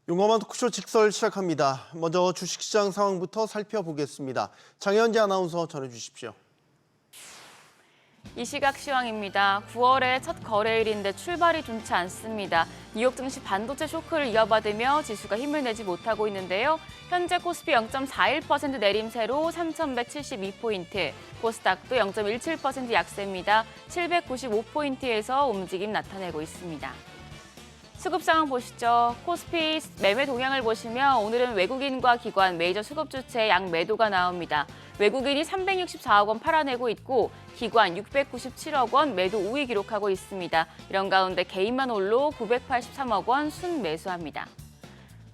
용어만 토크쇼 직설 시작합니다. 먼저 주식시장 상황부터 살펴보겠습니다. 장현지 아나운서 전해주십시오. 이 시각 시황입니다. 9월의 첫 거래일인데 출발이 좋지 않습니다. 뉴욕 증시 반도체 쇼크를 이어받으며 지수가 힘을 내지 못하고 있는데요. 현재 코스피 0.41% 내림세로 3,172포인트, 코스닥도 0.17% 약세입니다. 795포인트에서 움직임 나타내고 있습니다. 수급 상황 보시죠. 코스피 매매 동향을 보시면 오늘은 외국인과 기관, 메이저 수급 주체의 양 매도가 나옵니다. 외국인이 364억 원 팔아내고 있고 기관 697억 원 매도 우위 기록하고 있습니다. 이런 가운데 개인만 홀로 983억 원 순매수합니다.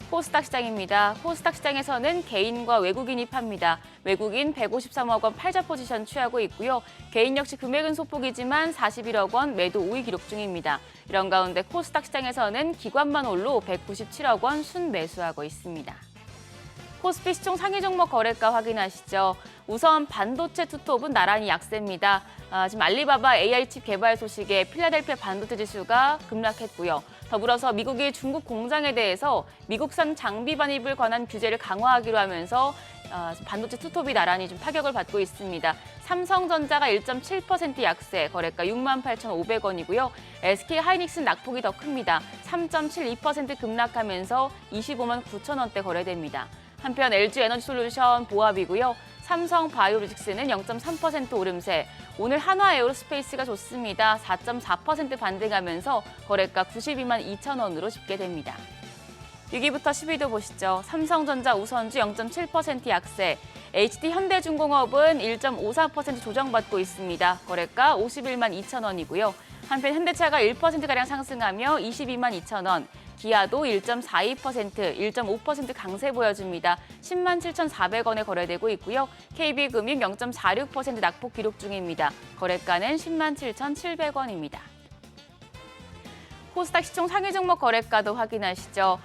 코스닥 시장입니다. 코스닥 시장에서는 개인과 외국인이 팝니다. 외국인 153억 원 팔자 포지션 취하고 있고요. 개인 역시 금액은 소폭이지만 41억 원 매도 우위 기록 중입니다. 이런 가운데 코스닥 시장에서는 기관만 홀로 197억 원 순매수하고 있습니다. 코스피 시총 상위 종목 거래가 확인하시죠. 우선 반도체 투톱은 나란히 약세입니다. 지금 알리바바 AI칩 개발 소식에 필라델피아 반도체 지수가 급락했고요. 더불어서 미국이 중국 공장에 대해서 미국산 장비 반입을 관한 규제를 강화하기로 하면서 반도체 투톱이 나란히 좀 타격을 받고 있습니다. 삼성전자가 1.7% 약세, 거래가 68,500원이고요. SK하이닉스는 낙폭이 더 큽니다. 3.72% 급락하면서 25만 9천 원대 거래됩니다. 한편 LG에너지솔루션 보합이고요. 삼성 바이오로직스는 0.3% 오름세, 오늘 한화에어로스페이스가 좋습니다. 4.4% 반등하면서 거래가 92만 2천 원으로 집계됩니다. 6위부터 10위도 보시죠. 삼성전자 우선주 0.7% 약세, HD현대중공업은 1.54% 조정받고 있습니다. 거래가 51만 2천 원이고요. 한편 현대차가 1%가량 상승하며 22만 2천 원, 기아도 1.42%, 1.5% 강세 보여줍니다. 10만 7,400원에 거래되고 있고요. KB금융 0.46% 낙폭 기록 중입니다. 거래가는 10만 7,700원입니다. 코스닥 시총 상위 종목 거래가도 확인하시죠.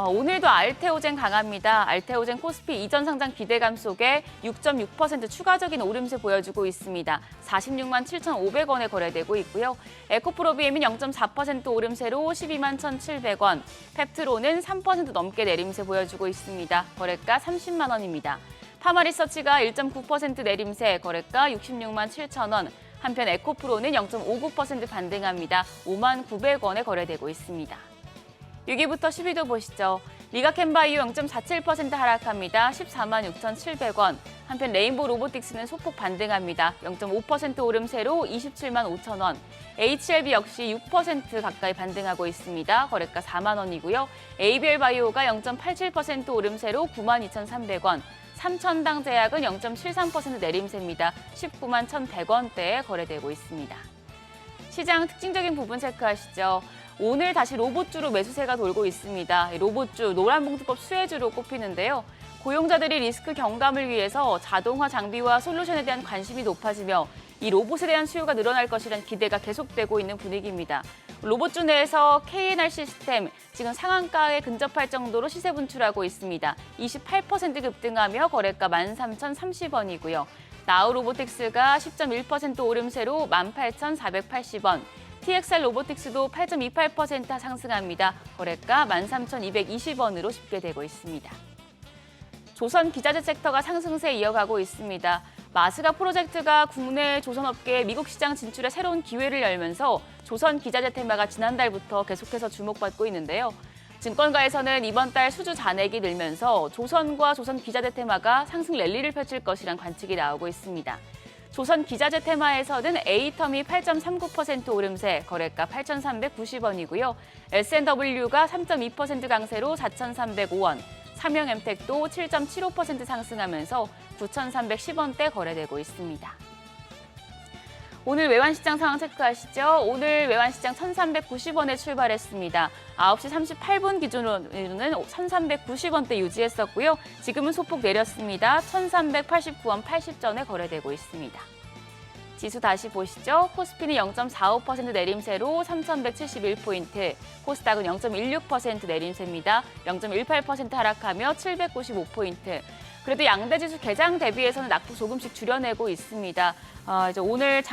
오늘도 알테오젠 강합니다. 알테오젠 코스피 이전 상장 기대감 속에 6.6% 추가적인 오름세 보여주고 있습니다. 46만 7,500원에 거래되고 있고요. 에코프로비엠은 0.4% 오름세로 12만 1,700원, 펩트로는 3% 넘게 내림세 보여주고 있습니다. 거래가 30만 원입니다. 파마리서치가 1.9% 내림세, 거래가 66만 7천 원, 한편 에코프로는 0.59% 반등합니다. 5만 900원에 거래되고 있습니다. 6위부터 10위도 보시죠. 리가캔바이오 0.47% 하락합니다. 14만 6,700원. 한편 레인보우 로보틱스는 소폭 반등합니다. 0.5% 오름세로 27만 5천 원. HLB 역시 6% 가까이 반등하고 있습니다. 거래가 4만 원이고요. ABL 바이오가 0.87% 오름세로 9만 2,300원. 삼천당 제약은 0.73% 내림세입니다. 19만 1,100원대에 거래되고 있습니다. 시장 특징적인 부분 체크하시죠. 오늘 다시 로봇주로 매수세가 돌고 있습니다. 로봇주, 노란봉투법 수혜주로 꼽히는데요. 고용자들이 리스크 경감을 위해서 자동화 장비와 솔루션에 대한 관심이 높아지며 이 로봇에 대한 수요가 늘어날 것이라는 기대가 계속되고 있는 분위기입니다. 로봇주 내에서 K&R 시스템, 지금 상한가에 근접할 정도로 시세 분출하고 있습니다. 28% 급등하며 거래가 13,030원이고요. 나우 로보틱스가 10.1% 오름세로 18,480원. TXR 로보틱스도 8.28% 상승합니다. 거래가 13,220원으로 집계되고 있습니다. 조선 기자재 섹터가 상승세 이어가고 있습니다. 마스가 프로젝트가 국내 조선업계 미국 시장 진출에 새로운 기회를 열면서 조선 기자재 테마가 지난달부터 계속해서 주목받고 있는데요. 증권가에서는 이번 달 수주 잔액이 늘면서 조선과 조선 기자재 테마가 상승 랠리를 펼칠 것이란 관측이 나오고 있습니다. 조선 기자재 테마에서는 A텀이 8.39% 오름세, 거래가 8,390원이고요. S&W가 3.2% 강세로 4,305원, 삼형엠텍도 7.75% 상승하면서 9,310원대 거래되고 있습니다. 오늘 외환시장 상황 체크하시죠. 오늘 외환시장 1,390원에 출발했습니다. 9시 38분 기준으로는 1,390원대 유지했었고요. 지금은 소폭 내렸습니다. 1,389원 80전에 거래되고 있습니다. 지수 다시 보시죠. 코스피는 0.45% 내림세로 3,171포인트, 코스닥은 0.16% 내림세입니다. 0.18% 하락하며 795포인트. 그래도 양대 지수 개장 대비해서는 낙폭 조금씩 줄여내고 있습니다. 이제 오늘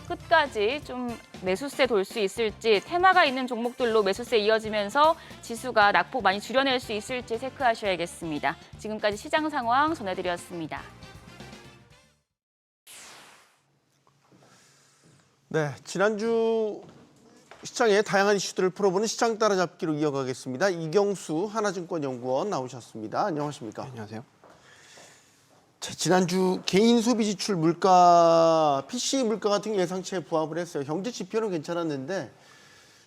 끝까지 좀 매수세 돌 수 있을지, 테마가 있는 종목들로 매수세 이어지면서 지수가 낙폭 많이 줄여낼 수 있을지 체크하셔야겠습니다. 지금까지 시장 상황 전해드렸습니다. 네, 지난주 시장의 다양한 이슈들을 풀어보는 시장 따라잡기로 이어가겠습니다. 이경수 하나증권연구원 나오셨습니다. 안녕하십니까? 안녕하세요. 자, 지난주 개인 소비 지출 물가, PC 물가 같은 게 예상치에 부합을 했어요. 경제 지표는 괜찮았는데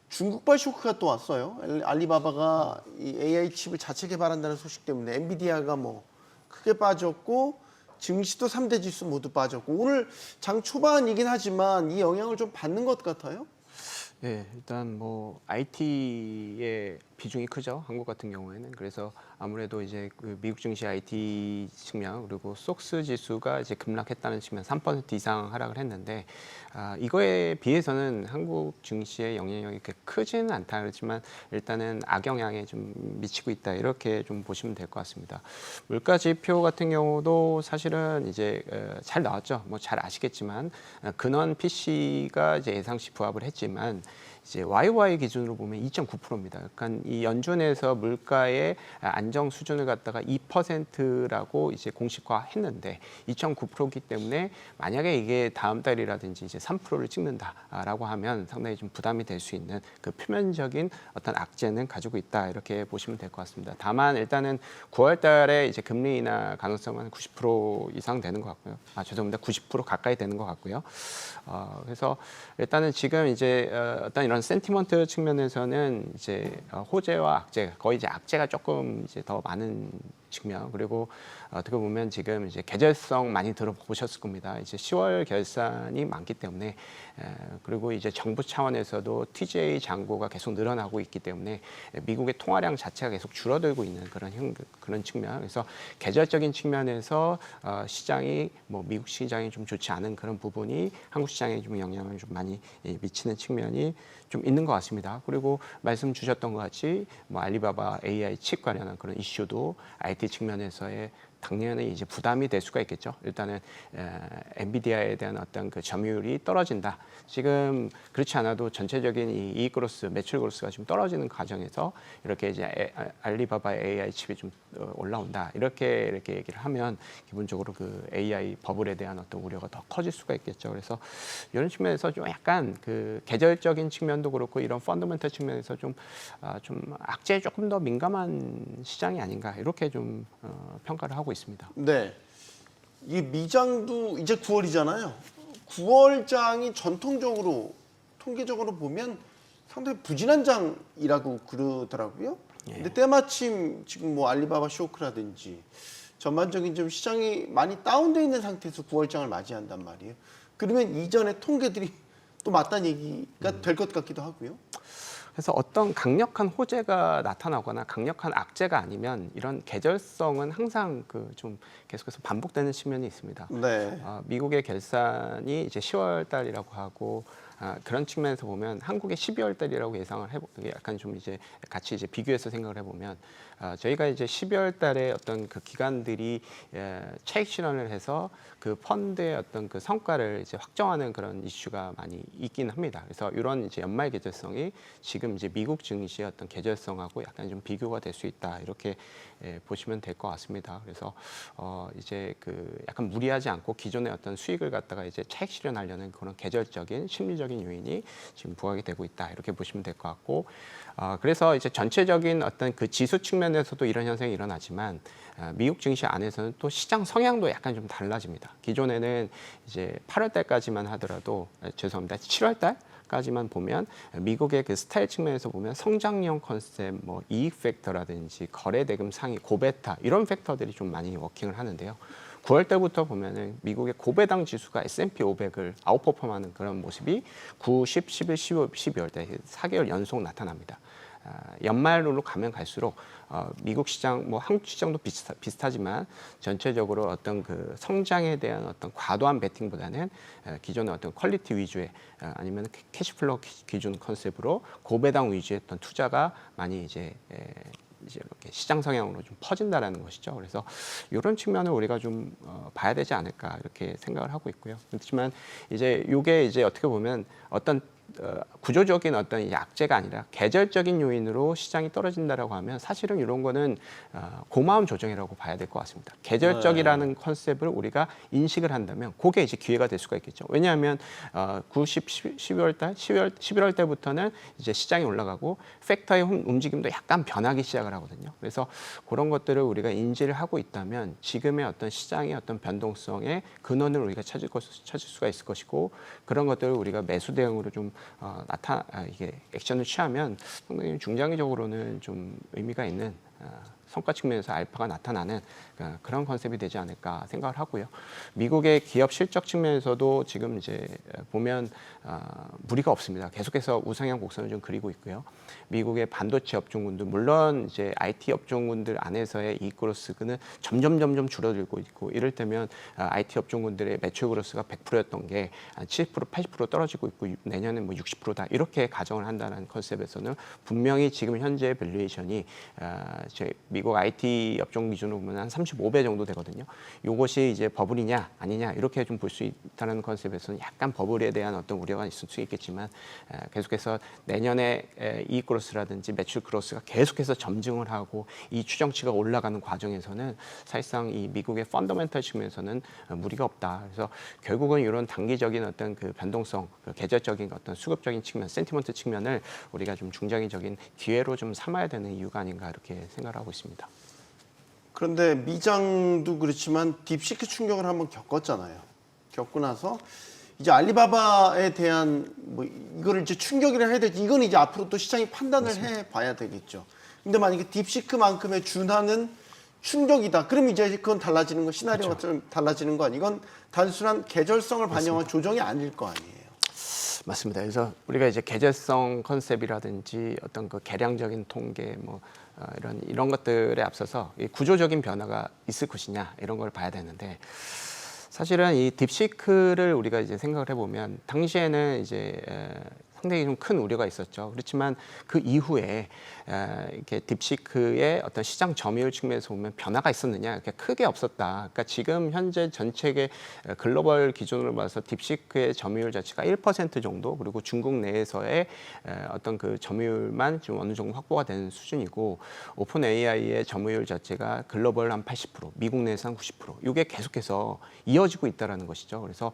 중국발 쇼크가 또 왔어요. 알리바바가 이 AI 칩을 자체 개발한다는 소식 때문에 엔비디아가 뭐 크게 빠졌고 증시도 3대 지수 모두 빠졌고 오늘 장 초반이긴 하지만 이 영향을 좀 받는 것 같아요. 네, 일단 뭐 IT의 비중이 크죠. 한국 같은 경우에는. 그래서 아무래도 이제 그 미국 증시 IT 측면 그리고 속스 지수가 이제 급락했다는 측면 3% 이상 하락을 했는데 이거에 비해서는 한국 증시의 영향력이 그렇게 크지는 않다 그렇지만 일단은 악영향에 좀 미치고 있다 이렇게 좀 보시면 될 것 같습니다. 물가 지표 같은 경우도 사실은 이제 잘 나왔죠. 뭐 잘 아시겠지만 근원 PC가 이제 예상치 부합을 했지만 이제 YY 기준으로 보면 2.9%입니다. 그러니까 이 연준에서 물가의 안정 수준을 갖다가 2%라고 이제 공식화했는데 2.9%이기 때문에 만약에 이게 다음 달이라든지 이제 3%를 찍는다라고 하면 상당히 좀 부담이 될 수 있는 그 표면적인 어떤 악재는 가지고 있다 이렇게 보시면 될 것 같습니다. 다만 일단은 9월달에 이제 금리 인하 가능성은 90% 이상 되는 것 같고요. 죄송합니다. 90% 가까이 되는 것 같고요. 그래서 일단은 지금 이제 어떤 이런 센티먼트 측면에서는 이제 호재와 악재, 거의 이제 악재가 조금 이제 더 많은 측면 그리고 어떻게 보면 지금 이제 계절성 많이 들어보셨을 겁니다. 이제 10월 결산이 많기 때문에 그리고 이제 정부 차원에서도 TJ 잔고가 계속 늘어나고 있기 때문에 미국의 통화량 자체가 계속 줄어들고 있는 그런 측면. 그래서 계절적인 측면에서 시장이 뭐 미국 시장이 좀 좋지 않은 그런 부분이 한국 시장에 좀 영향을 좀 많이 미치는 측면이 좀 있는 것 같습니다. 그리고 말씀 주셨던 것 같이 뭐 알리바바 AI 칩 관련한 그런 이슈도 IT 측면에서의 당연히 이제 부담이 될 수가 있겠죠. 일단은 엔비디아에 대한 어떤 그 점유율이 떨어진다. 지금 그렇지 않아도 전체적인 이 이익 그로스, 매출 그로스가 좀 떨어지는 과정에서 이렇게 이제 알리바바 AI 칩이 좀 올라온다. 이렇게 얘기를 하면 기본적으로 그 AI 버블에 대한 어떤 우려가 더 커질 수가 있겠죠. 그래서 이런 측면에서 좀 약간 그 계절적인 측면도 그렇고 이런 펀더멘털 측면에서 좀 악재에 조금 더 민감한 시장이 아닌가 이렇게 좀 평가를 하고 있습니다. 네. 이 미장도 이제 9월이잖아요. 9월장이 전통적으로 통계적으로 보면 상당히 부진한 장이라고 그러더라고요. 근데 때마침 지금 뭐 알리바바 쇼크라든지 전반적인 좀 시장이 많이 다운돼 있는 상태에서 9월장을 맞이한단 말이에요. 그러면 이전의 통계들이 또 맞다는 얘기가 될 것 같기도 하고요. 그래서 어떤 강력한 호재가 나타나거나 강력한 악재가 아니면 이런 계절성은 항상 그 좀 계속해서 반복되는 측면이 있습니다. 네. 미국의 결산이 이제 10월 달이라고 하고 그런 측면에서 보면 한국의 12월 달이라고 예상을 해보게 약간 좀 이제 같이 이제 비교해서 생각을 해보면 저희가 이제 12월 달에 어떤 그 기관들이 차익 실현을 해서 그 펀드의 어떤 그 성과를 이제 확정하는 그런 이슈가 많이 있긴 합니다. 그래서 이런 이제 연말 계절성이 지금 이제 미국 증시의 어떤 계절성하고 약간 좀 비교가 될 수 있다 이렇게 보시면 될 것 같습니다. 그래서 이제 그 약간 무리하지 않고 기존의 어떤 수익을 갖다가 이제 차익 실현하려는 그런 계절적인 심리적인 요인이 지금 부각이 되고 있다 이렇게 보시면 될 것 같고 그래서 이제 전체적인 어떤 그 지수 측면에서도 이런 현상이 일어나지만 미국 증시 안에서는 또 시장 성향도 약간 좀 달라집니다. 기존에는 이제 8월 달까지만 하더라도 죄송합니다. 7월 달 까지만 보면 미국의 그 스타일 측면에서 보면 성장형 컨셉, 뭐 이익 팩터라든지 거래 대금 상위, 고베타 이런 팩터들이 좀 많이 워킹을 하는데요. 9월 달부터 보면은 미국의 고배당 지수가 S&P 500을 아웃퍼폼하는 그런 모습이 9, 10, 11, 12월, 12월 달 4개월 연속 나타납니다. 연말로 가면 갈수록 미국 시장, 뭐 한국 시장도 비슷하지만 전체적으로 어떤 그 성장에 대한 어떤 과도한 베팅보다는 기존의 어떤 퀄리티 위주의 아니면 캐시플로우 기준 컨셉으로 고배당 위주의 어떤 투자가 많이 이제 이제 이렇게 시장 성향으로 좀 퍼진다라는 것이죠. 그래서 이런 측면을 우리가 좀 봐야 되지 않을까 이렇게 생각을 하고 있고요. 그렇지만 이제 이게 이제 어떻게 보면 어떤 구조적인 어떤 약재가 아니라 계절적인 요인으로 시장이 떨어진다라고 하면 사실은 이런 거는 고마움 조정이라고 봐야 될 것 같습니다. 계절적이라는 컨셉을 우리가 인식을 한다면 그게 이제 기회가 될 수가 있겠죠. 왜냐하면 12월 달, 11월 달부터는 이제 시장이 올라가고 팩터의 움직임도 약간 변하기 시작을 하거든요. 그래서 그런 것들을 우리가 인지를 하고 있다면 지금의 어떤 시장의 어떤 변동성의 근원을 우리가 찾을 수가 있을 것이고 그런 것들을 우리가 매수 대응으로 좀 이게 액션을 취하면 상당히 중장기적으로는 좀 의미가 있는 성과 측면에서 알파가 나타나는 그런 컨셉이 되지 않을까 생각을 하고요. 미국의 기업 실적 측면에서도 지금 이제 보면 무리가 없습니다. 계속해서 우상향 곡선을 좀 그리고 있고요. 미국의 반도체 업종군들 물론 이제 IT 업종군들 안에서의 이익 그로스는 점점 줄어들고 있고 이럴 때면 IT 업종군들의 매출 그로스가 100%였던 게 70% 80% 떨어지고 있고 내년에 뭐 60%다 이렇게 가정을 한다는 컨셉에서는 분명히 지금 현재 밸류에이션이 미국 IT 업종 기준으로 보면 한 35배 정도 되거든요. 이것이 이제 버블이냐 아니냐 이렇게 좀 볼 수 있다는 컨셉에서는 약간 버블에 대한 어떤 우려가 있을 수 있겠지만 계속해서 내년에 이익 그로스라든지 매출 그로스가 계속해서 점증을 하고 이 추정치가 올라가는 과정에서는 사실상 이 미국의 펀더멘털 측면에서는 무리가 없다. 그래서 결국은 이런 단기적인 어떤 그 변동성, 그 계절적인 어떤 수급적인 측면, 센티먼트 측면을 우리가 좀 중장기적인 기회로 좀 삼아야 되는 이유가 아닌가 이렇게 생각을 하고 있습니다. 그런데 미장도 그렇지만 딥시크 충격을 한번 겪었잖아요. 겪고 나서 이제 알리바바에 대한 뭐 이거를 이제 충격이라 해야 될지 이건 이제 앞으로 또 시장이 판단을 해 봐야 되겠죠. 근데 만약에 딥시크만큼의 준하는 충격이다. 그럼 이제 그건 달라지는 거 시나리오가 그렇죠. 좀 달라지는 거 아니 이건 단순한 계절성을 반영한 조정이 아닐 거 아니에요. 맞습니다. 그래서 우리가 이제 계절성 컨셉이라든지 어떤 그 계량적인 통계 뭐 이런 것들에 앞서서 이 구조적인 변화가 있을 것이냐 이런 걸 봐야 되는데 사실은 이 딥시크를 우리가 이제 생각을 해보면 당시에는 이제 상당히 좀 큰 우려가 있었죠. 그렇지만 그 이후에 이렇게 딥시크의 어떤 시장 점유율 측면에서 보면 변화가 있었느냐? 이렇게 크게 없었다. 그러니까 지금 현재 전 세계 글로벌 기준으로 봐서 딥시크의 점유율 자체가 1% 정도 그리고 중국 내에서의 어떤 그 점유율만 좀 어느 정도 확보가 되는 수준이고 오픈 AI의 점유율 자체가 글로벌 한 80%, 미국 내에서 한 90%. 이게 계속해서 이어지고 있다라는 것이죠. 그래서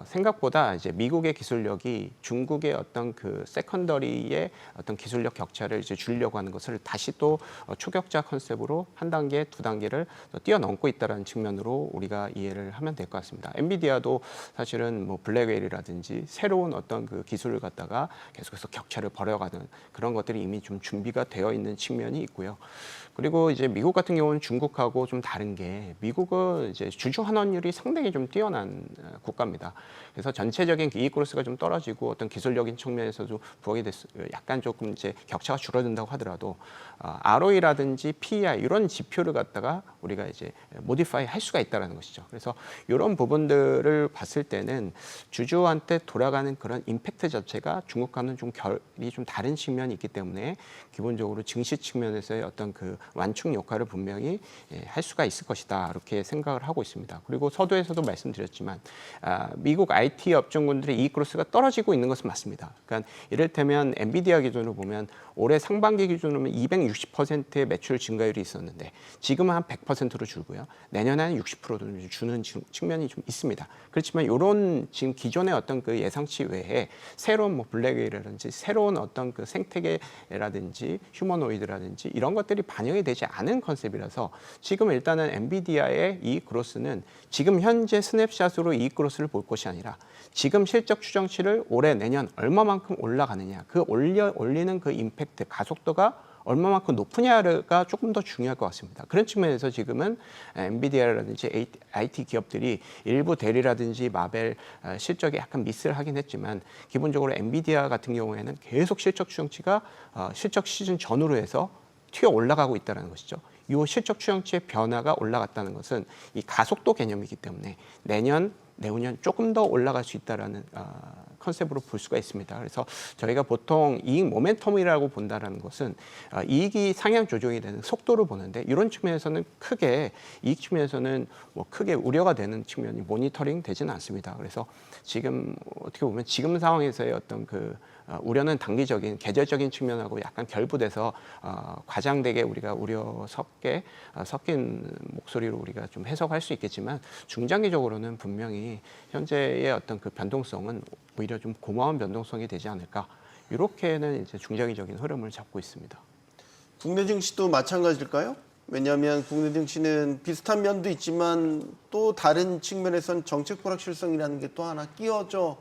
생각보다 이제 미국의 기술력이 중국의 어떤 그 세컨더리의 어떤 기술력 격차를 이제 줄이려고 하는 것을 다시 또 초격자 컨셉으로 한 단계, 두 단계를 뛰어넘고 있다는 측면으로 우리가 이해를 하면 될 것 같습니다. 엔비디아도 사실은 뭐 블랙웨일이라든지 새로운 어떤 그 기술을 갖다가 계속해서 격차를 벌여가는 그런 것들이 이미 좀 준비가 되어 있는 측면이 있고요. 그리고 이제 미국 같은 경우는 중국하고 좀 다른 게 미국은 이제 주주 환원율이 상당히 좀 뛰어난 국가입니다. 그래서 전체적인 이익 그로스가 좀 떨어지고 어떤 기술력인 측면에서도 부각이 약간 조금 이제 격차가 줄어든다고 하더라도 ROE라든지 PER 이런 지표를 갖다가 우리가 이제 모디파이 할 수가 있다라는 것이죠. 그래서 이런 부분들을 봤을 때는 주주한테 돌아가는 그런 임팩트 자체가 중국과는 좀 결이 좀 다른 측면이 있기 때문에 기본적으로 증시 측면에서의 어떤 그 완충 역할을 분명히 할 수가 있을 것이다 이렇게 생각을 하고 있습니다. 그리고 서두에서도 말씀드렸지만 미국 IT 업종군들의 이익 그로스가 떨어지고 있는 것은 맞습니다. 그러니까 이를테면 엔비디아 기준으로 보면 올해 상반기 기준으로 보면 260%의 매출 증가율이 있었는데 지금은 한 100%로 줄고요. 내년에 한 60%도 주는 측면이 좀 있습니다. 그렇지만 이런 지금 기존의 어떤 그 예상치 외에 새로운 뭐 블랙웨일이라든지 새로운 어떤 그 생태계라든지 휴머노이드라든지 이런 것들이 반영이 되지 않은 컨셉이라서 지금 일단은 엔비디아의 이익 그로스는 지금 현재 스냅샷으로 이익 그로스를 볼 것이 아니라 지금 실적 추정치를 올해 내년 얼마만큼 올라가느냐 그 올리는 그 임팩트 가속도가 얼마만큼 높으냐가 조금 더 중요할 것 같습니다. 그런 측면에서 지금은 엔비디아라든지 IT 기업들이 일부 대리라든지 마벨 실적에 약간 미스를 하긴 했지만 기본적으로 엔비디아 같은 경우에는 계속 실적 추정치가 실적 시즌 전후로 해서 튀어 올라가고 있다는 것이죠. 이 실적 추정치의 변화가 올라갔다는 것은 이 가속도 개념이기 때문에 내년, 내후년 조금 더 올라갈 수 있다라는 컨셉으로 볼 수가 있습니다. 그래서 저희가 보통 이익 모멘텀이라고 본다라는 것은 이익이 상향 조정이 되는 속도를 보는데 이런 측면에서는 크게 이익 측면에서는 뭐 크게 우려가 되는 측면이 모니터링 되지는 않습니다. 그래서 지금 어떻게 보면 지금 상황에서의 어떤 그 우려는 단기적인 계절적인 측면하고 약간 결부돼서 과장되게 우리가 우려 섞인 목소리로 우리가 좀 해석할 수 있겠지만 중장기적으로는 분명히 현재의 어떤 그 변동성은 오히려 좀 고마운 변동성이 되지 않을까 이렇게는 이제 중장기적인 흐름을 잡고 있습니다. 국내 증시도 마찬가지일까요? 왜냐하면 국내 증시는 비슷한 면도 있지만 또 다른 측면에선 정책 불확실성이라는 게 또 하나 끼어져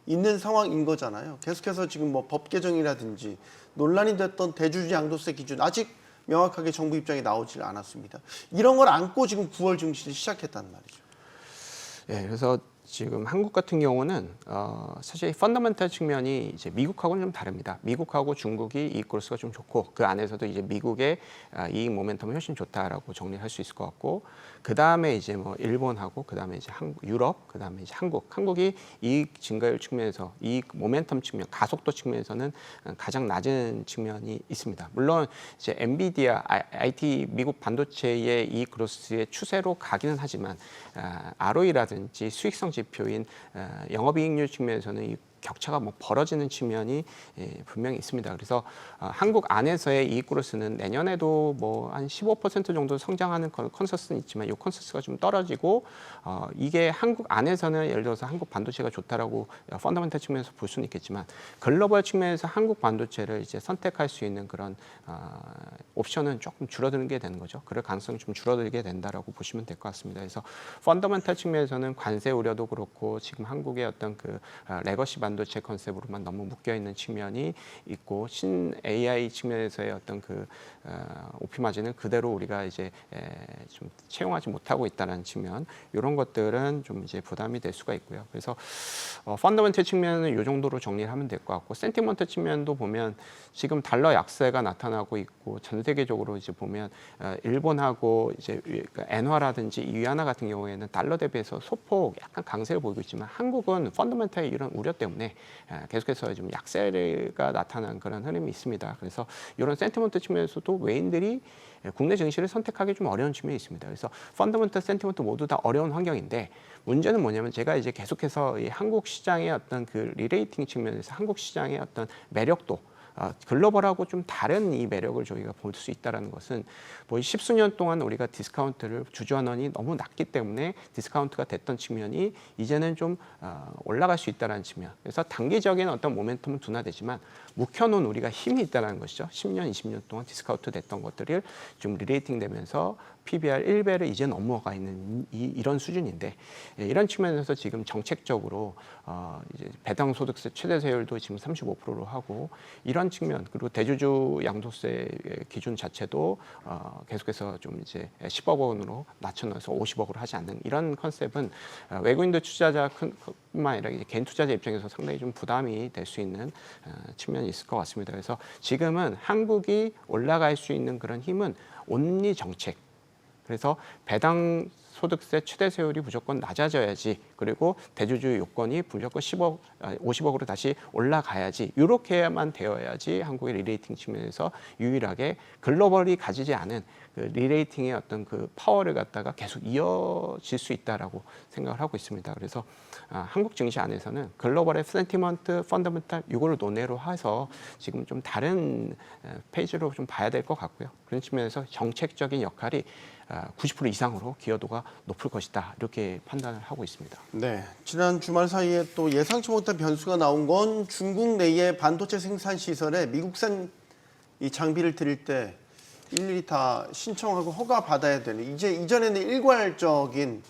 있는 상황인 거잖아요. 계속해서 지금 뭐 법 개정이라든지 논란이 됐던 대주주 양도세 기준 아직 명확하게 정부 입장이 나오질 않았습니다. 이런 걸 안고 지금 9월 증시를 시작했단 말이죠. 네, 그래서 지금 한국 같은 경우는 사실 펀더멘탈 측면이 이제 미국하고는 좀 다릅니다. 미국하고 중국이 이익 그로스가 좀 좋고 그 안에서도 이제 미국의 이익 모멘텀이 훨씬 좋다라고 정리할 수 있을 것 같고 그 다음에 이제 뭐 일본하고 그 다음에 이제 유럽 그 다음에 이제 한국이 이익 증가율 측면에서 이익 모멘텀 측면 가속도 측면에서는 가장 낮은 측면이 있습니다. 물론 이제 엔비디아 IT 미국 반도체의 이익 그로스의 추세로 가기는 하지만 ROE라든지 수익성 지표인 영업이익률 측면에서는 이 격차가 뭐 벌어지는 측면이 분명히 있습니다. 그래서 한국 안에서의 이익 그로스는 내년에도 뭐 한 15% 정도 성장하는 컨센서스는 있지만 이 컨센서스가 좀 떨어지고 이게 한국 안에서는 예를 들어서 한국 반도체가 좋다라고 펀더멘탈 측면에서 볼 수는 있겠지만 글로벌 측면에서 한국 반도체를 이제 선택할 수 있는 그런 옵션은 조금 줄어들게 되는 거죠. 그럴 가능성이 좀 줄어들게 된다라고 보시면 될 것 같습니다. 그래서 펀더멘탈 측면에서는 관세 우려도 그렇고 지금 한국의 어떤 그 레거시 반도체 컨셉으로만 너무 묶여 있는 측면이 있고 신 AI 측면에서의 어떤 그 OP 마진을 그대로 우리가 이제 좀 채용하지 못하고 있다는 측면 이런 것들은 좀 이제 부담이 될 수가 있고요. 그래서 펀더멘털 측면은 이 정도로 정리를 하면 될 것 같고 센티먼트 측면도 보면 지금 달러 약세가 나타나고 있고 전 세계적으로 이제 보면 일본하고 이제 엔화라든지 위안화 같은 경우에는 달러 대비해서 소폭 약간 강세를 보이고 있지만 한국은 펀더멘털의 이런 우려 때문에 계속해서 좀 약세가 나타난 그런 흐름이 있습니다. 그래서 이런 센티먼트 측면에서도 외인들이 국내 증시를 선택하기 좀 어려운 측면이 있습니다. 그래서 펀더멘털, 센티먼트 모두 다 어려운 환경인데 문제는 뭐냐면 제가 이제 계속해서 이 한국 시장의 어떤 그 리레이팅 측면에서 한국 시장의 어떤 매력도 글로벌하고 좀 다른 이 매력을 저희가 볼 수 있다는 것은 뭐 10수년 동안 우리가 디스카운트를 주저원이 너무 낮기 때문에 디스카운트가 됐던 측면이 이제는 좀 올라갈 수 있다는 측면. 그래서 단기적인 어떤 모멘텀은 둔화되지만 묵혀놓은 우리가 힘이 있다는 것이죠. 10년, 20년 동안 디스카운트 됐던 것들을 좀 리레이팅 되면서 PBR 1배를 이제 넘어가 있는 이런 수준인데 이런 측면에서 지금 정책적으로 이제 배당 소득세 최대 세율도 지금 35%로 하고 이런 측면 그리고 대주주 양도세 기준 자체도 계속해서 좀 이제 10억 원으로 낮춰놔서 50억으로 하지 않는 이런 컨셉은 외국인들 투자자뿐만 아니라 이제 개인 투자자 입장에서 상당히 좀 부담이 될 수 있는 측면이 있을 것 같습니다. 그래서 지금은 한국이 올라갈 수 있는 그런 힘은 온리 정책. 그래서 배당 소득세 최대 세율이 무조건 낮아져야지 그리고 대주주 요건이 무조건 50억으로 다시 올라가야지 이렇게만 되어야지 한국의 리레이팅 측면에서 유일하게 글로벌이 가지지 않은 그 리레이팅의 어떤 그 파워를 갖다가 계속 이어질 수 있다라고 생각을 하고 있습니다. 그래서 한국 증시 안에서는 글로벌의 센티먼트, 펀더멘탈 이거를 논외로 해서 지금 좀 다른 페이지로 좀 봐야 될 것 같고요. 그런 측면에서 정책적인 역할이 90% 이상으로 기여도가 높을 것이다 이렇게 판단을 하고 있습니다. 네, 지난 주말 사이에 또 예상치 못한 변수가 나온 건 중국 내의 반도체 생산 시설에 미국산 이 장비를 들일 때 일일이 다 신청하고 허가 받아야 되는 이제 이전에는 일괄적인